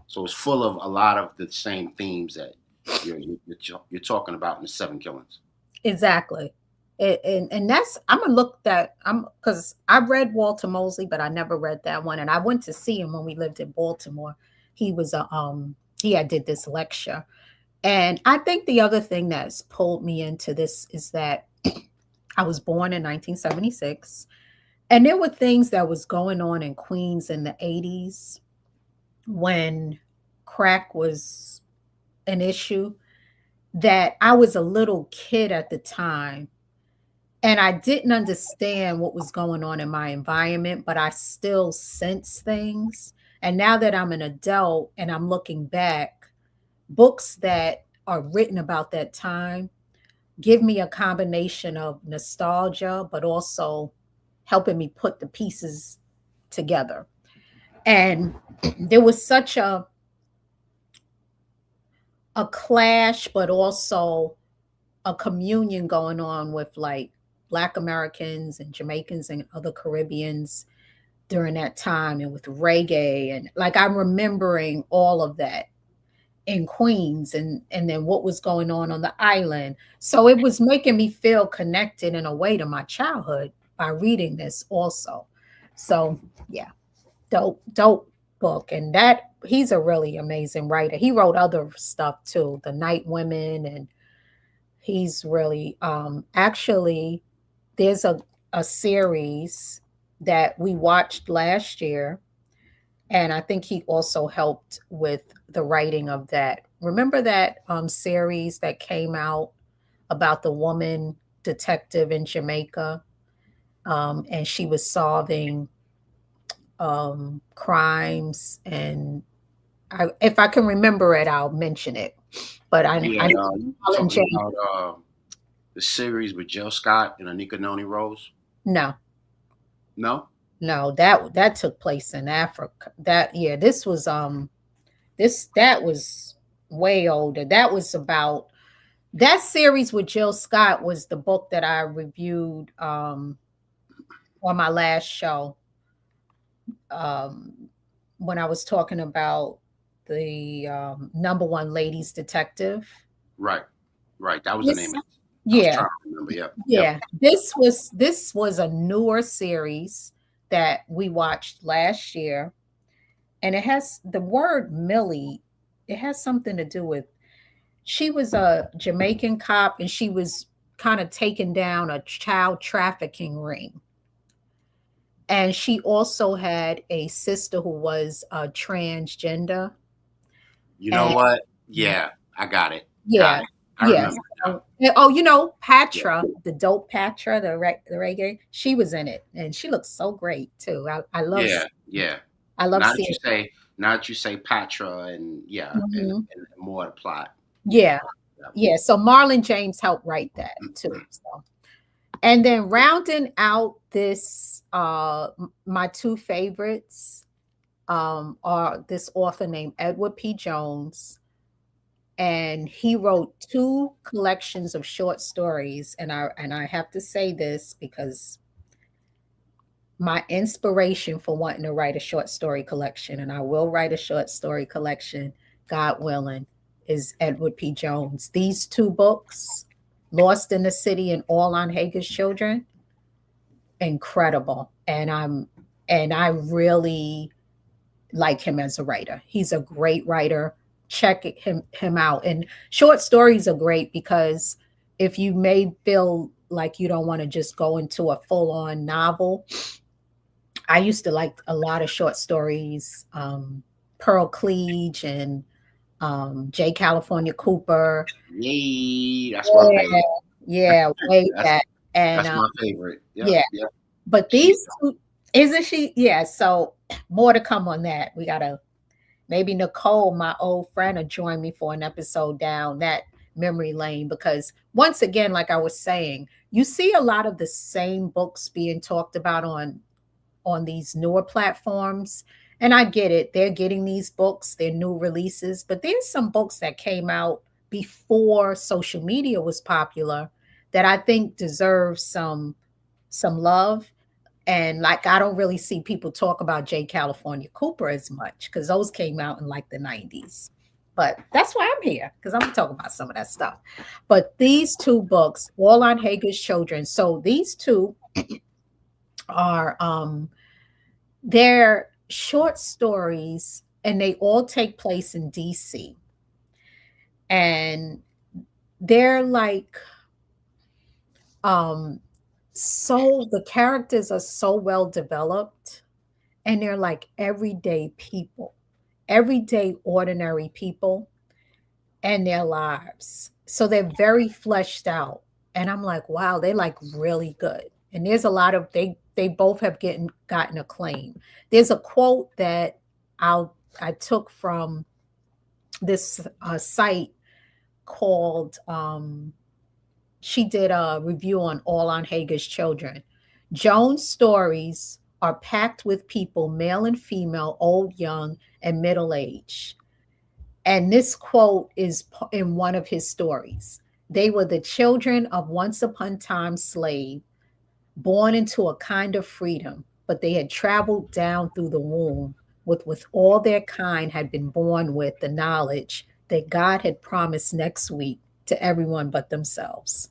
So it's full of a lot of the same themes that you're talking about in the Seven Killings. Exactly. And that's, I'm gonna look that, I'm because I read Walter Mosley, but I never read that one. And I went to see him when we lived in Baltimore. He was he had did this lecture. And I think the other thing that's pulled me into this is that I was born in 1976, and there were things that was going on in Queens in the 80s when crack was an issue. that I was a little kid at the time and I didn't understand what was going on in my environment, but I still sense things. And now that I'm an adult and I'm looking back, books that are written about that time give me a combination of nostalgia, but also helping me put the pieces together. And there was such a clash, but also a communion going on with like Black Americans and Jamaicans and other Caribbeans during that time, and with reggae, and like I'm remembering all of that in Queens, and then what was going on the island. So it was making me feel connected in a way to my childhood by reading this also. So yeah, dope book. And that he's a really amazing writer. He wrote other stuff too, The Night Women, and he's really actually there's a series that we watched last year, and I think he also helped with the writing of that. Remember that series that came out about the woman detective in Jamaica, and she was solving crimes, and if I can remember it, I'll mention it. But I Yeah, know you Alan talking James. about the series with Jill Scott and Anika Noni Rose? No, No. no, that took place in Africa. That yeah, this was that was way older. That was about that series with Jill Scott was the book that I reviewed on my last show, um, when I was talking about the number one ladies detective. Right. Right. That was the name This, of it. I was yeah, trying to remember. Yep. Yep. yeah. This was a newer series that we watched last year, and it has the word Millie. It has something to do with she was a Jamaican cop, and she was kind of taking down a child trafficking ring. And she also had a sister who was transgender. You know And what? Yeah, I got it. Got yeah, it. I yeah. remember now. So, oh, Yeah. Patra, the dope Patra, the reggae, she was in it, and she looks so great too. Yeah. Yeah. I love Now that seeing. you say, now that you say Patra and yeah, Mhm. and more of the plot. Yeah. Yeah, yeah. So Marlon James helped write that too. So, and then rounding out this, my two favorites are this author named Edward P. Jones, and he wrote two collections of short stories. And I have to say this because my inspiration for wanting to write a short story collection, and I will write a short story collection, God willing, is Edward P. Jones. These two books, Lost in the City and All on Hager's Children, incredible. And I really like him as a writer. He's a great writer. Check him out. And short stories are great because if you may feel like you don't want to just go into a full on novel, I used to like a lot of short stories, Pearl Cleage and J. California Cooper. Yay, that's my Yeah, favorite. yeah, way That's back. And that's my favorite. Yep. yeah, Yep. but She's these two, isn't she? Yeah, so more to come on that. We gotta maybe Nicole, my old friend, will join me for an episode down that memory lane because once again, like I was saying, you see a lot of the same books being talked about on these newer platforms. And I get it. They're getting these books, they're new releases, but there's some books that came out before social media was popular that I think deserve some love. And like I don't really see people talk about J. California Cooper as much because those came out in like the 90s. But that's why I'm here because I'm talking about some of that stuff. But these two books, All on Hager's Children. So these two are they're short stories, and they all take place in DC. And they're like um so the characters are so well developed, and they're like everyday people, everyday ordinary people and their lives. So they're very fleshed out. And I'm like, wow, they like really good. And there's a lot of they both have gotten acclaim. There's a quote that I'll I took from this site called she did a review on All on Hager's Children. Joan's stories are packed with people, male and female, old, young, and middle age. And this quote is in one of his stories. They were the children of once upon a time slave, born into a kind of freedom, but they had traveled down through the womb with all their kind had been born with the knowledge that God had promised next week to everyone but themselves.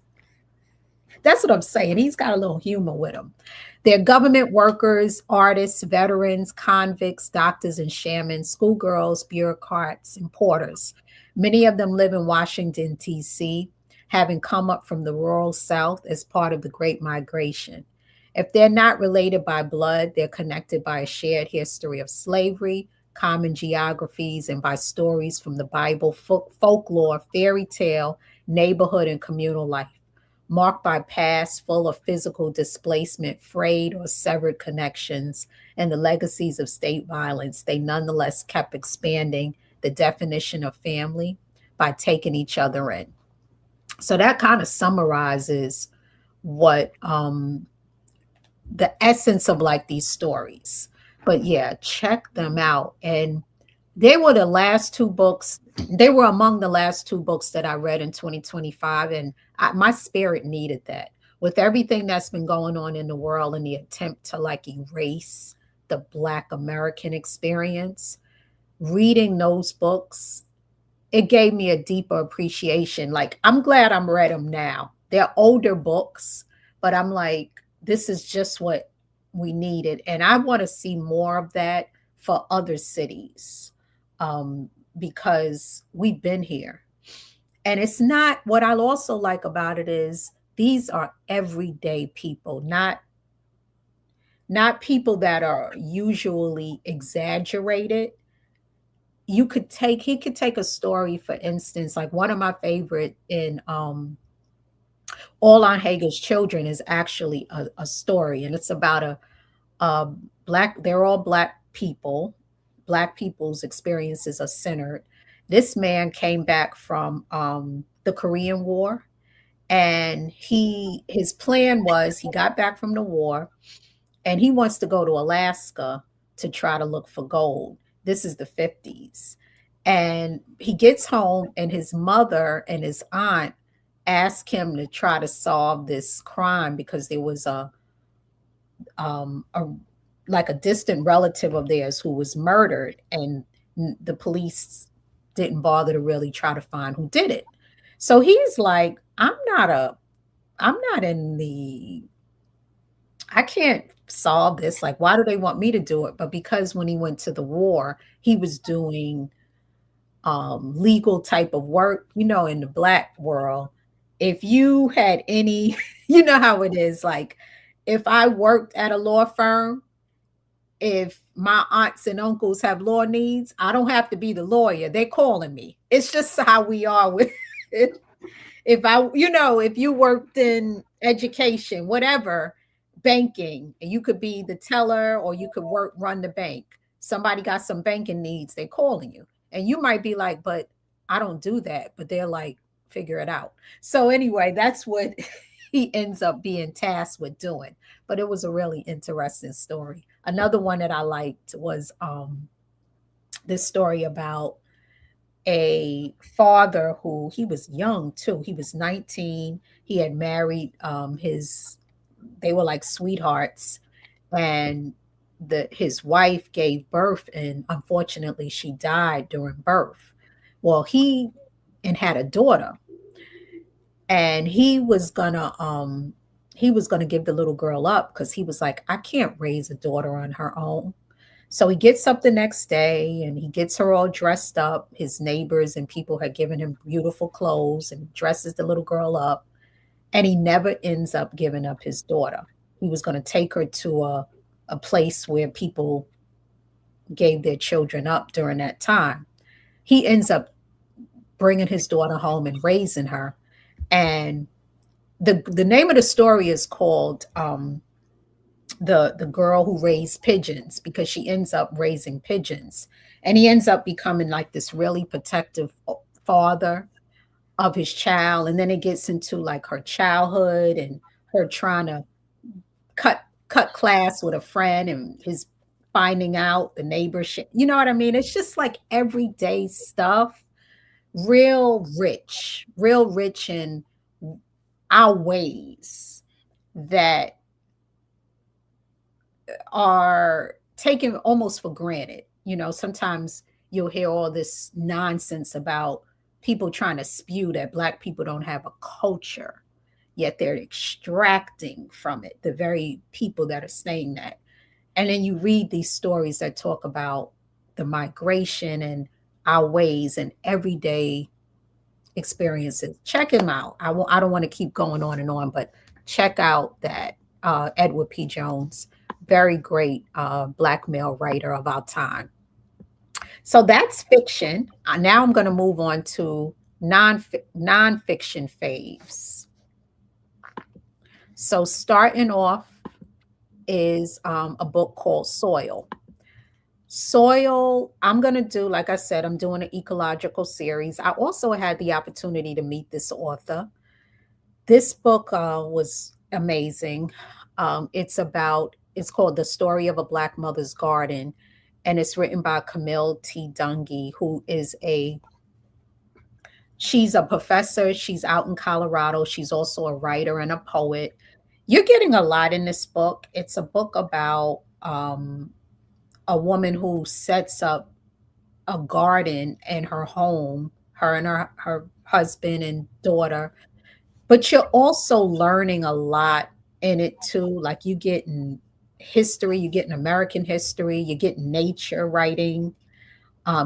That's what I'm saying. He's got a little humor with him. They're government workers, artists, veterans, convicts, doctors and shamans, schoolgirls, bureaucrats, and porters. Many of them live in Washington, D.C., having come up from the rural South as part of the Great Migration. If they're not related by blood, they're connected by a shared history of slavery, common geographies, and by stories from the Bible, folklore, fairy tale, neighborhood, and communal life marked by past full of physical displacement, frayed or severed connections, and the legacies of state violence, they nonetheless kept expanding the definition of family by taking each other in. So that kind of summarizes what the essence of like these stories. But yeah, check them out. And they were the last two books. They were among the last two books that I read in 2025. And my spirit needed that. With everything that's been going on in the world and the attempt to like erase the Black American experience, reading those books, it gave me a deeper appreciation. Like, I'm glad I'm read them now. They're older books, but I'm like, this is just what we needed. And I want to see more of that for other cities um, because we've been here. And it's not what I also like about it is these are everyday people, not people that are usually exaggerated. He could take a story, for instance, like one of my favorite in All on Hager's Children is actually a story, and it's about a black, they're all black people's experiences are centered. This man came back from the Korean War, and his plan was he got back from the war and he wants to go to Alaska to try to look for gold. This is the 50s. And he gets home, and his mother and his aunt ask him to try to solve this crime because there was a like a distant relative of theirs who was murdered, and the police didn't bother to really try to find who did it. So he's like, I'm not in the I can't solve this. Like, why do they want me to do it? But because when he went to the war, he was doing legal type of work, in the black world. If you had any, you know how it is. Like, if I worked at a law firm, if my aunts and uncles have law needs, I don't have to be the lawyer. They're calling me. It's just how we are with it. If you worked in education, whatever, banking, and you could be the teller or you could run the bank. Somebody got some banking needs, they're calling you. And you might be like, but I don't do that. But they're like, figure it out. So anyway, that's what he ends up being tasked with doing. But it was a really interesting story. Another one that I liked was this story about a father who he was young too. He was 19. He had married they were like sweethearts, and his wife gave birth, and unfortunately she died during birth. Well, he and had a daughter, and he was gonna give the little girl up because he was like, I can't raise a daughter on her own. So he gets up the next day and he gets her all dressed up. His neighbors and people had given him beautiful clothes and dresses the little girl up. And he never ends up giving up his daughter. He was going to take her to a place where people gave their children up during that time. He ends up bringing his daughter home and raising her. And the name of the story is called the girl who raised pigeons, because she ends up raising pigeons, and he ends up becoming like this really protective father of his child. And then it gets into like her childhood and her trying to cut class with a friend, and his finding out the neighborship, you know what I mean? It's just like everyday stuff, real rich in our ways that are taken almost for granted. You know, sometimes you'll hear all this nonsense about people trying to spew that Black people don't have a culture, yet they're extracting from it the very people that are saying that. And then you read these stories that talk about the migration and our ways and everyday experiences. Check him out. I don't want to keep going on and on, but check out that Edward P. Jones, very great Black male writer of our time. So that's fiction. Now I'm going to move on to nonfiction faves. So starting off is a book called Soil. Soil, I'm going to do, like I said, I'm doing an ecological series. I also had the opportunity to meet this author. This book was amazing. It's called The Story of a Black Mother's Garden, and it's written by Camille T. Dungy, who is she's a professor. She's out in Colorado. She's also a writer and a poet. You're getting a lot in this book. It's a book about a woman who sets up a garden in her home, her and her husband and daughter. But you're also learning a lot in it too. Like you get in history, you get in American history, you get nature writing,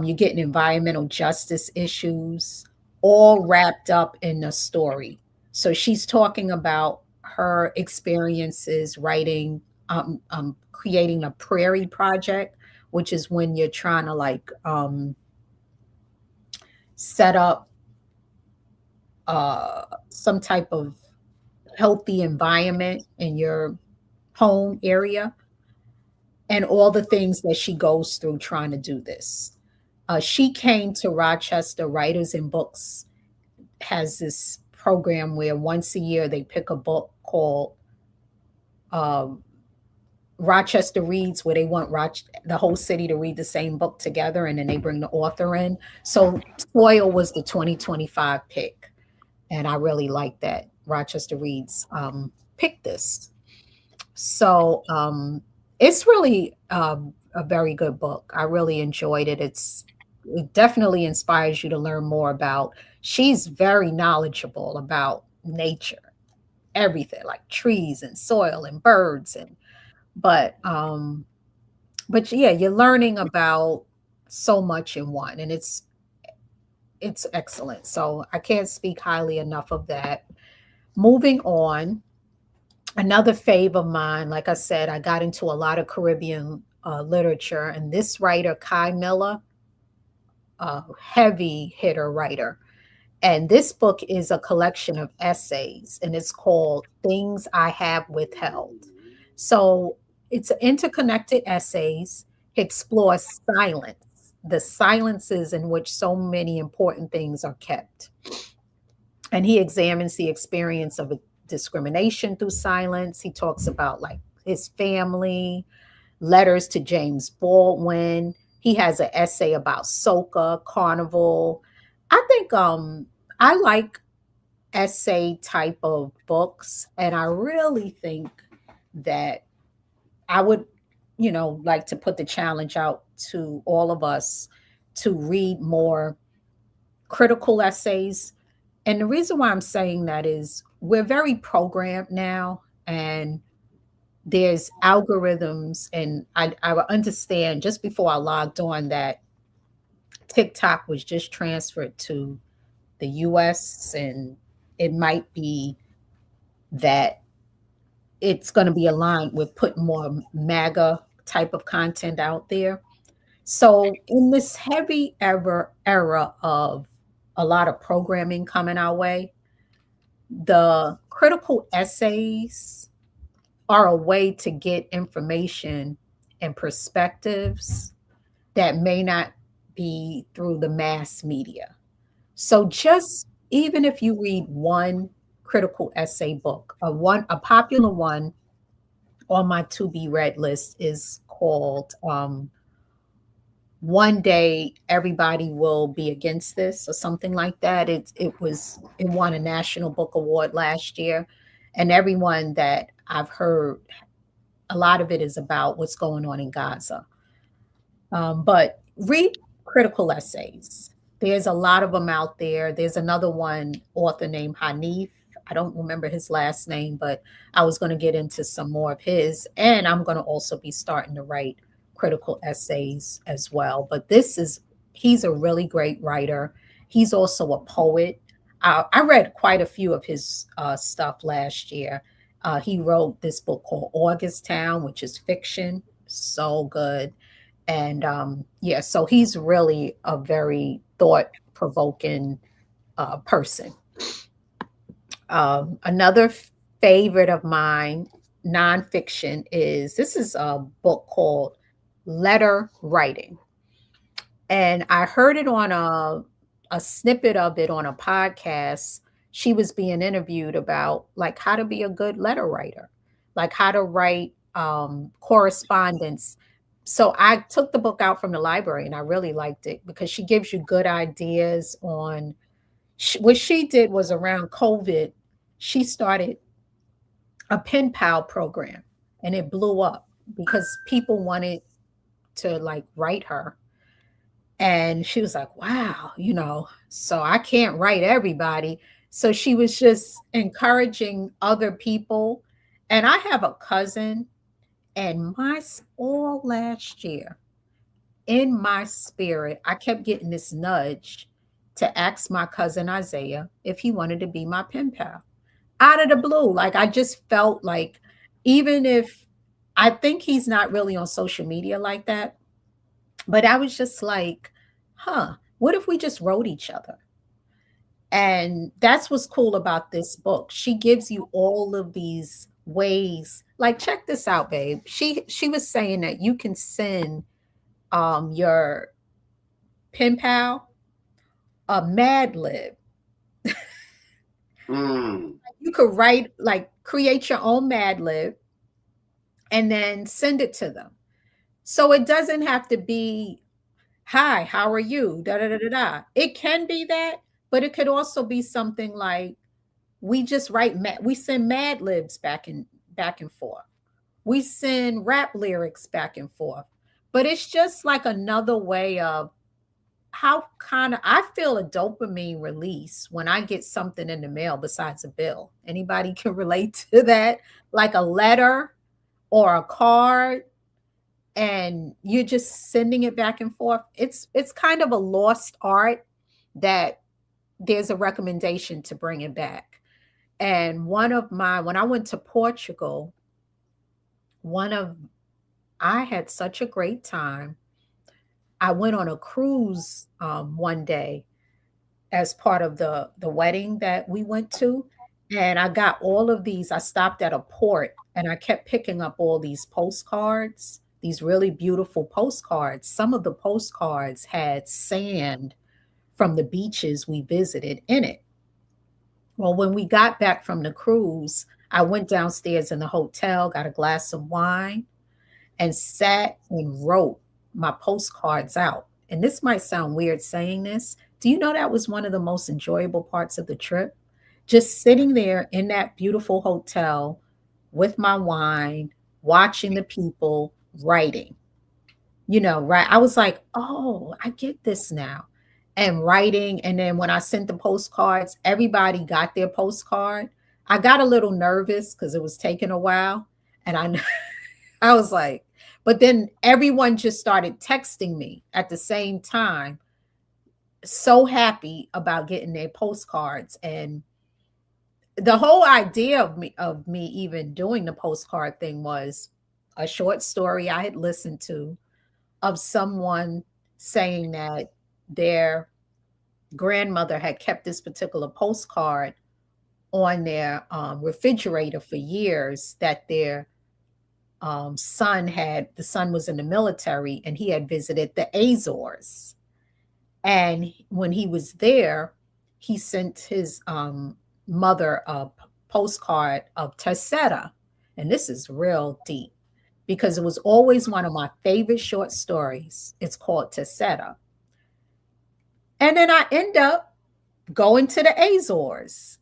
you get in environmental justice issues, all wrapped up in the story. So she's talking about her experiences writing, creating a prairie project, which is when you're trying to like set up some type of healthy environment in your home area, and all the things that she goes through trying to do this. She came to Rochester Writers and Books, has this program where once a year they pick a book called um, Rochester Reads, where they want the whole city to read the same book together, and then they bring the author in. So Soil was the 2025 pick, and I really like that Rochester Reads picked this. So it's really a very good book. I really enjoyed it. It definitely inspires you to learn more about. She's very knowledgeable about nature, everything like trees and soil and birds and but yeah, you're learning about so much in one, and it's excellent. So I can't speak highly enough of that. Moving on, another fave of mine, like I said, I got into a lot of Caribbean literature, and this writer, Kai Miller, a heavy hitter writer. And this book is a collection of essays, and it's called Things I Have Withheld. So it's interconnected essays, explores silence, the silences in which so many important things are kept. And he examines the experience of discrimination through silence. He talks about like his family, letters to James Baldwin. He has an essay about soca, carnival. I think I like essay type of books, and I really think that I would, like to put the challenge out to all of us to read more critical essays. And the reason why I'm saying that is we're very programmed now, and there's algorithms, and I would understand just before I logged on that TikTok was just transferred to the US, and it might be that it's going to be aligned with putting more MAGA type of content out there. So in this heavy era of a lot of programming coming our way. The critical essays are a way to get information and perspectives that may not be through the mass media. So just even if you read one critical essay book, a popular one on my to be read list is called One Day Everybody Will Be Against This, or something like that. It won a National Book Award last year, and everyone that I've heard, a lot of it is about what's going on in Gaza. But read critical essays. There's a lot of them out there. There's another one author named Hanif. I don't remember his last name, but I was going to get into some more of his. And I'm going to also be starting to write critical essays as well. But he's a really great writer. He's also a poet. I read quite a few of his stuff last year. He wrote this book called August Town, which is fiction. So good. And yeah, so he's really a very thought provoking person. Another favorite of mine, nonfiction, this is a book called Letter Writing. And I heard it on a snippet of it on a podcast. She was being interviewed about like how to be a good letter writer, like how to write correspondence. So I took the book out from the library and I really liked it because she gives you good ideas on what she did was around COVID. She started a pen pal program and it blew up because people wanted to like write her. And she was like, wow, so I can't write everybody. So she was just encouraging other people. And I have a cousin, and all last year, in my spirit, I kept getting this nudge to ask my cousin Isaiah if he wanted to be my pen pal out of the blue. Like, I just felt like, even if I think he's not really on social media like that, but I was just like, what if we just wrote each other? And that's what's cool about this book. She gives you all of these ways. Like, check this out, babe. She was saying that you can send your pen pal a Mad Lib. You could write, like, create your own Mad Lib and then send it to them. So it doesn't have to be, hi, how are you? Da da da da da. It can be that, but it could also be something like we send Mad Libs back and forth. We send rap lyrics back and forth. But it's just like another way of how kind of I feel a dopamine release when I get something in the mail besides a bill. Anybody can relate to that? Like a letter or a card, and you're just sending it back and forth. It's kind of a lost art that there's a recommendation to bring it back. And when I went to Portugal, one of I had such a great time. I went on a cruise one day as part of the wedding that we went to, and I got all of these. I stopped at a port and I kept picking up all these postcards, these really beautiful postcards. Some of the postcards had sand from the beaches we visited in it. Well, when we got back from the cruise, I went downstairs in the hotel, got a glass of wine, and sat and wrote my postcards out. And this might sound weird saying this. Do you know that was one of the most enjoyable parts of the trip? Just sitting there in that beautiful hotel with my wine, watching the people writing. Right? I was like, oh, I get this now. And writing. And then when I sent the postcards, everybody got their postcard. I got a little nervous because it was taking a while. And I was like, but then everyone just started texting me at the same time, so happy about getting their postcards. And the whole idea of me even doing the postcard thing was a short story I had listened to of someone saying that their grandmother had kept this particular postcard on their refrigerator for years, that their the son was in the military and he had visited the Azores. And when he was there, he sent his mother a postcard of Terceta. And this is real deep because it was always one of my favorite short stories. It's called Terceta. And then I end up going to the Azores.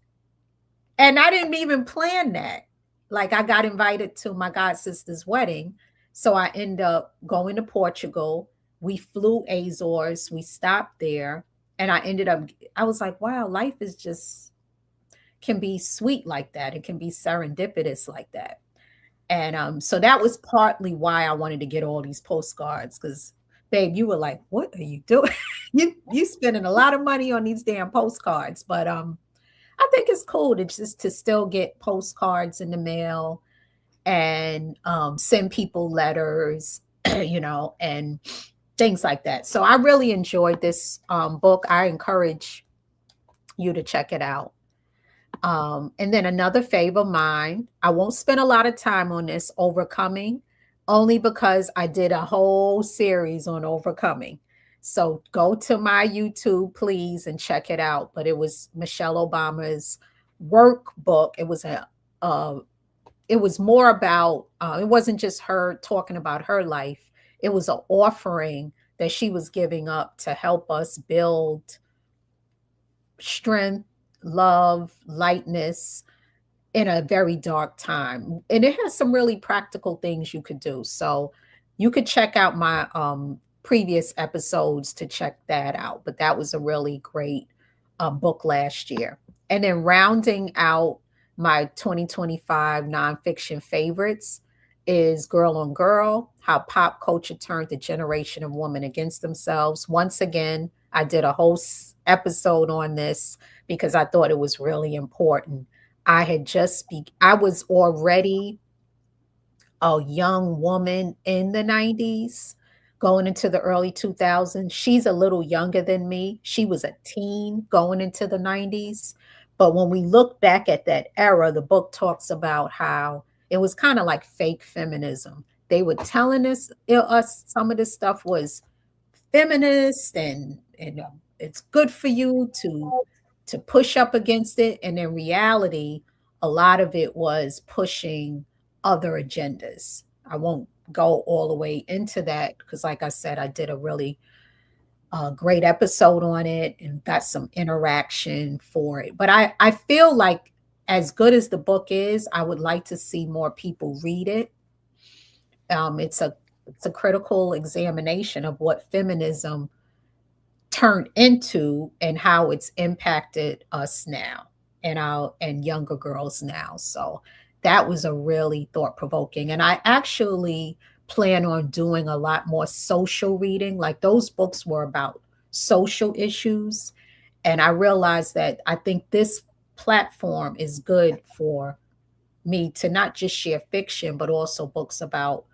And I didn't even plan that. Like, I got invited to my god sister's wedding. So I end up going to Portugal. We flew Azores. We stopped there. And I was like, wow, life is just can be sweet like that. It can be serendipitous like that. And so that was partly why I wanted to get all these postcards, because babe, you were like, what are you doing? you spending a lot of money on these damn postcards. But I think it's cool to just to still get postcards in the mail and send people letters, and things like that. So I really enjoyed this book. I encourage you to check it out. And then another fave of mine, I won't spend a lot of time on this, Overcoming, only because I did a whole series on Overcoming. So go to my YouTube, please, and check it out. But it was Michelle Obama's workbook. It was more about, it wasn't just her talking about her life. It was an offering that she was giving up to help us build strength, love, lightness in a very dark time. And it has some really practical things you could do. So you could check out my previous episodes to check that out. But that was a really great book last year. And then rounding out my 2025 nonfiction favorites is Girl on Girl, How Pop Culture Turned the Generation of Women Against Themselves. Once again, I did a whole episode on this because I thought it was really important. I was already a young woman in the 90s, going into the early 2000s. She's a little younger than me. She was a teen going into the 90s. But when we look back at that era, the book talks about how it was kind of like fake feminism. They were telling us some of this stuff was feminist, and it's good for you to push up against it. And in reality, a lot of it was pushing other agendas. I won't go all the way into that because, like I said, I did a really great episode on it and got some interaction for it. But I feel like, as good as the book is, I would like to see more people read it. It's a critical examination of what feminism turned into and how it's impacted us now and younger girls now. So that was a really thought provoking. And I actually plan on doing a lot more social reading. Like, those books were about social issues. And I realized that I think this platform is good for me to not just share fiction, but also books about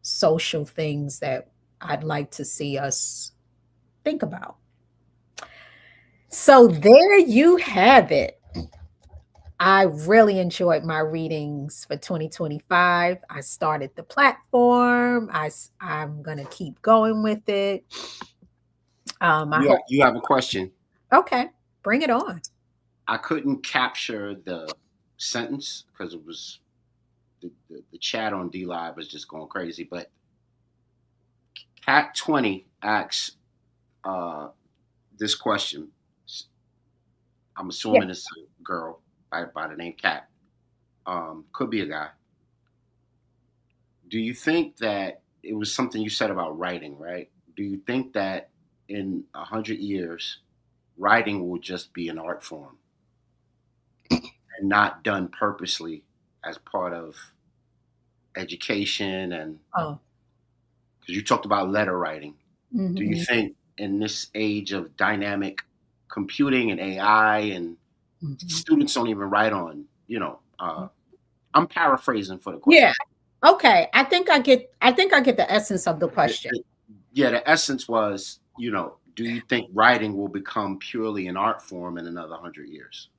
social things that I'd like to see us think about. So there you have it. I really enjoyed my readings for 2025. I started the platform. I'm going to keep going with it. You have a question. Okay, bring it on. I couldn't capture the sentence because it was the chat on D Live was just going crazy. But Cat 20 asks this question. I'm assuming it's a girl by the name Cat. Could be a guy. Do you think that it was something you said about writing, right? Do you think that in 100 years, writing will just be an art form and not done purposely as part of education? And because you talked about letter writing, do you think in this age of dynamic computing and AI and students don't even write on, I'm paraphrasing for the question. Yeah. Okay. I think I get the essence of the question. The essence was, do do you think writing will become purely an art form in another 100 years?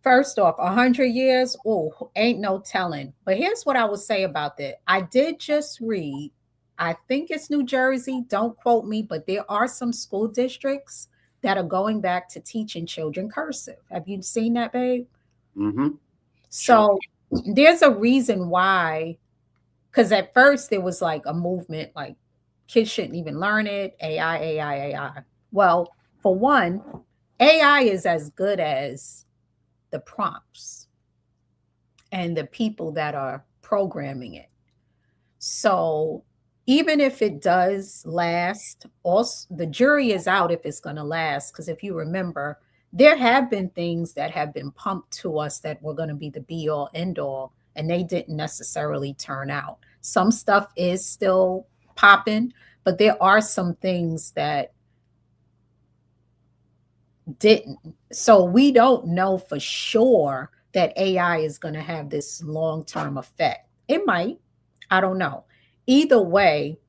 First off, 100 years, oh, ain't no telling. But here's what I would say about that. I did just read, I think it's New Jersey, don't quote me, but there are some school districts that are going back to teaching children cursive. Have you seen that, babe? Mm-hmm. Sure. So there's a reason why, because at first there was like a movement like kids shouldn't even learn it, AI, AI, AI. Well, for one, AI is as good as the prompts and the people that are programming it. So even if it does last, also the jury is out if it's going to last. Because if you remember, there have been things that have been pumped to us that were going to be the be all end all, and they didn't necessarily turn out. Some stuff is still popping, but there are some things that didn't. So we don't know for sure that AI is going to have this long term effect. It might. I don't know. Either way,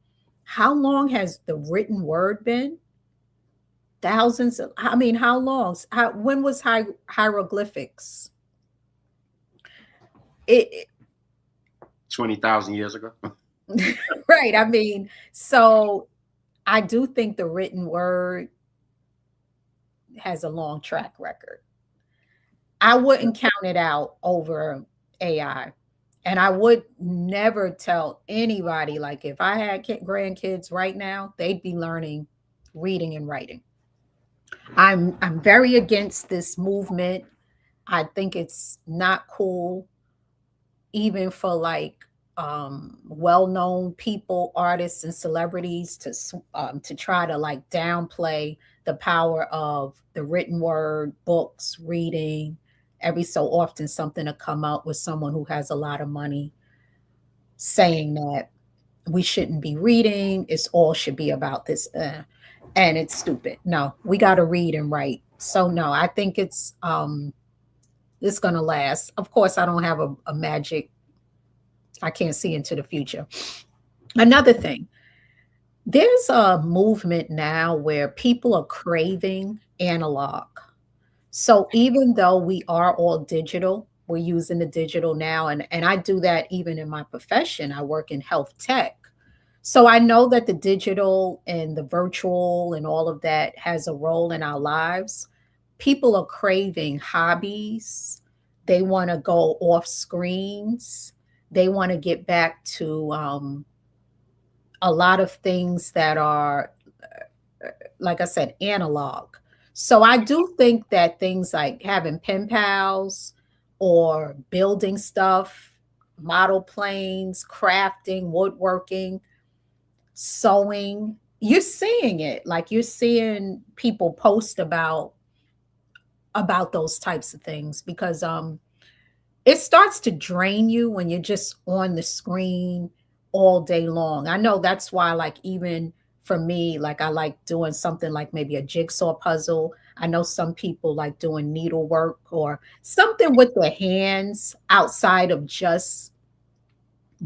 how long has the written word been? Thousands of, I mean, how long? When was hieroglyphics? It 20,000 years ago. right. I mean, so I do think the written word has a long track record. I wouldn't count it out over AI. And I would never tell anybody, like, if I had grandkids right now, they'd be learning reading and writing. I'm very against this movement. I think it's not cool, even for like well-known people, artists, and celebrities to try to like downplay the power of the written word, books, reading. Every so often, something to come up with someone who has a lot of money saying that we shouldn't be reading. It's all should be about this, and it's stupid. No, we got to read and write. So no, I think it's gonna last. Of course, I don't have a magic. I can't see into the future. Another thing, there's a movement now where people are craving analog. So even though we are all digital, we're using the digital now. And I do that even in my profession. I work in health tech. So I know that the digital and the virtual and all of that has a role in our lives. People are craving hobbies. They want to go off screens. They want to get back to a lot of things that are, like I said, analog. So I do think that things like having pen pals or building stuff, model planes, crafting, woodworking, sewing, you're seeing it. Like you're seeing people post about those types of things because it starts to drain you when you're just on the screen all day long. I know that's why, like, even for me, like, I like doing something like maybe a jigsaw puzzle. I know some people like doing needlework or something with their hands outside of just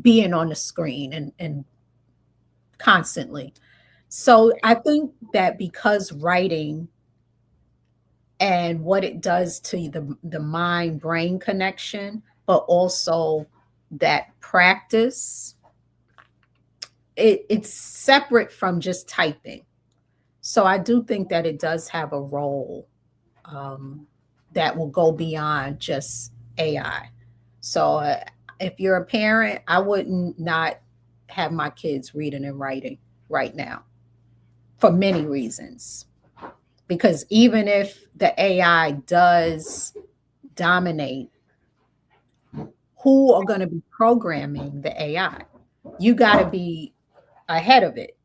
being on the screen and constantly. So I think that because writing and what it does to the mind brain connection, but also that practice, it's separate from just typing. So I do think that it does have a role um, that will go beyond just AI. So if you're a parent, I wouldn't not have my kids reading and writing right now for many reasons. Because even if the AI does dominate, who are going to be programming the AI? You got to be ahead of it.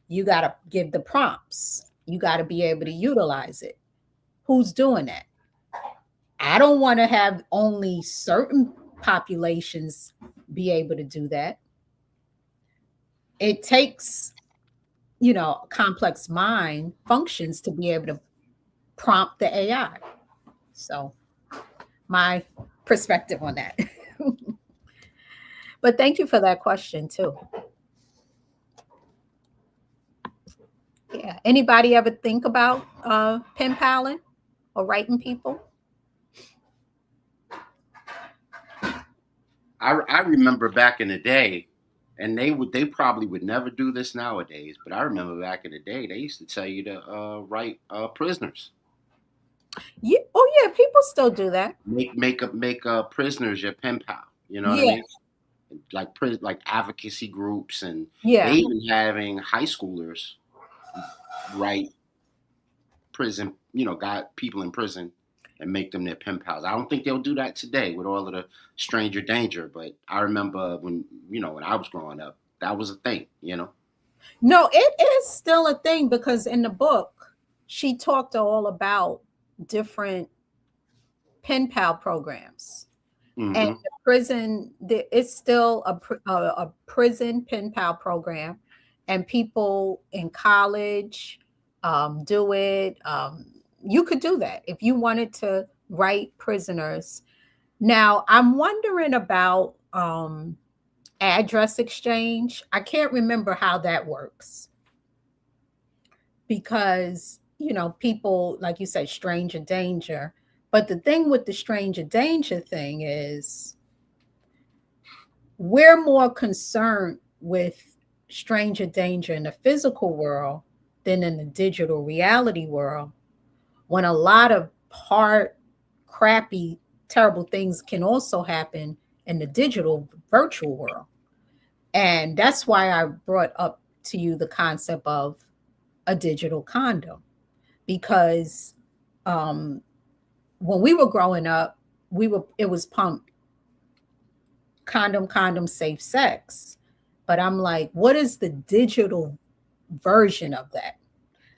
You got to give the prompts. You got to be able to utilize it. Who's doing that? I don't want to have only certain populations be able to do that. It takes, complex mind functions to be able to prompt the AI. So, my perspective on that. But thank you for that question too. Yeah. Anybody ever think about pen paling or writing people? I remember back in the day, and they probably would never do this nowadays. But I remember back in the day, they used to tell you to write prisoners. Yeah. Oh yeah, people still do that. Make prisoners your pen pal. You know what I Yeah. mean? Like advocacy groups, and they Yeah. even having high schoolers write prison. Got people in prison and make them their pen pals. I don't think they'll do that today with all of the stranger danger. But I remember when I was growing up, that was a thing. No, it is still a thing because in the book, she talked all about different pen pal programs. And Hmm. the prison, it's still a prison pen pal program, and people in college do it. You could do that if you wanted to write prisoners. Now, I'm wondering about address exchange. I can't remember how that works because, people, like you said, stranger danger. But the thing with the stranger danger thing is we're more concerned with stranger danger in the physical world than in the digital reality world, when a lot of hard, crappy, terrible things can also happen in the digital virtual world. And that's why I brought up to you the concept of a digital condom, because um, when we were growing up, it was pumped condom, condom, safe sex. But I'm like, what is the digital version of that?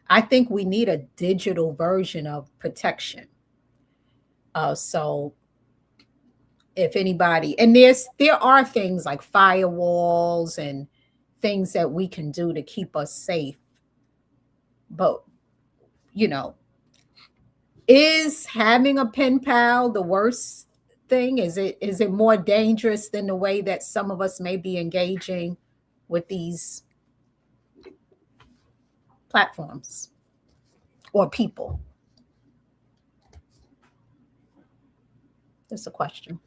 I think we need a digital version of protection. So if anybody, and there are things like firewalls and things that we can do to keep us safe. But you know, is having a pen pal the worst thing? Is it more dangerous than the way that some of us may be engaging with these platforms or people? That's a question.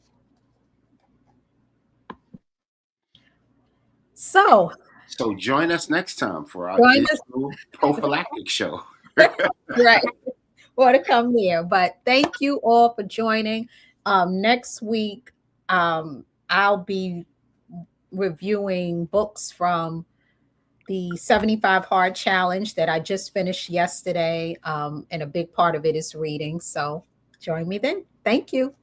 So So join us next time for our join us, digital prophylactic show. right, or to come there. But thank you all for joining. Next week, I'll be reviewing books from the 75 Hard Challenge that I just finished yesterday. And a big part of it is reading. So join me then. Thank you.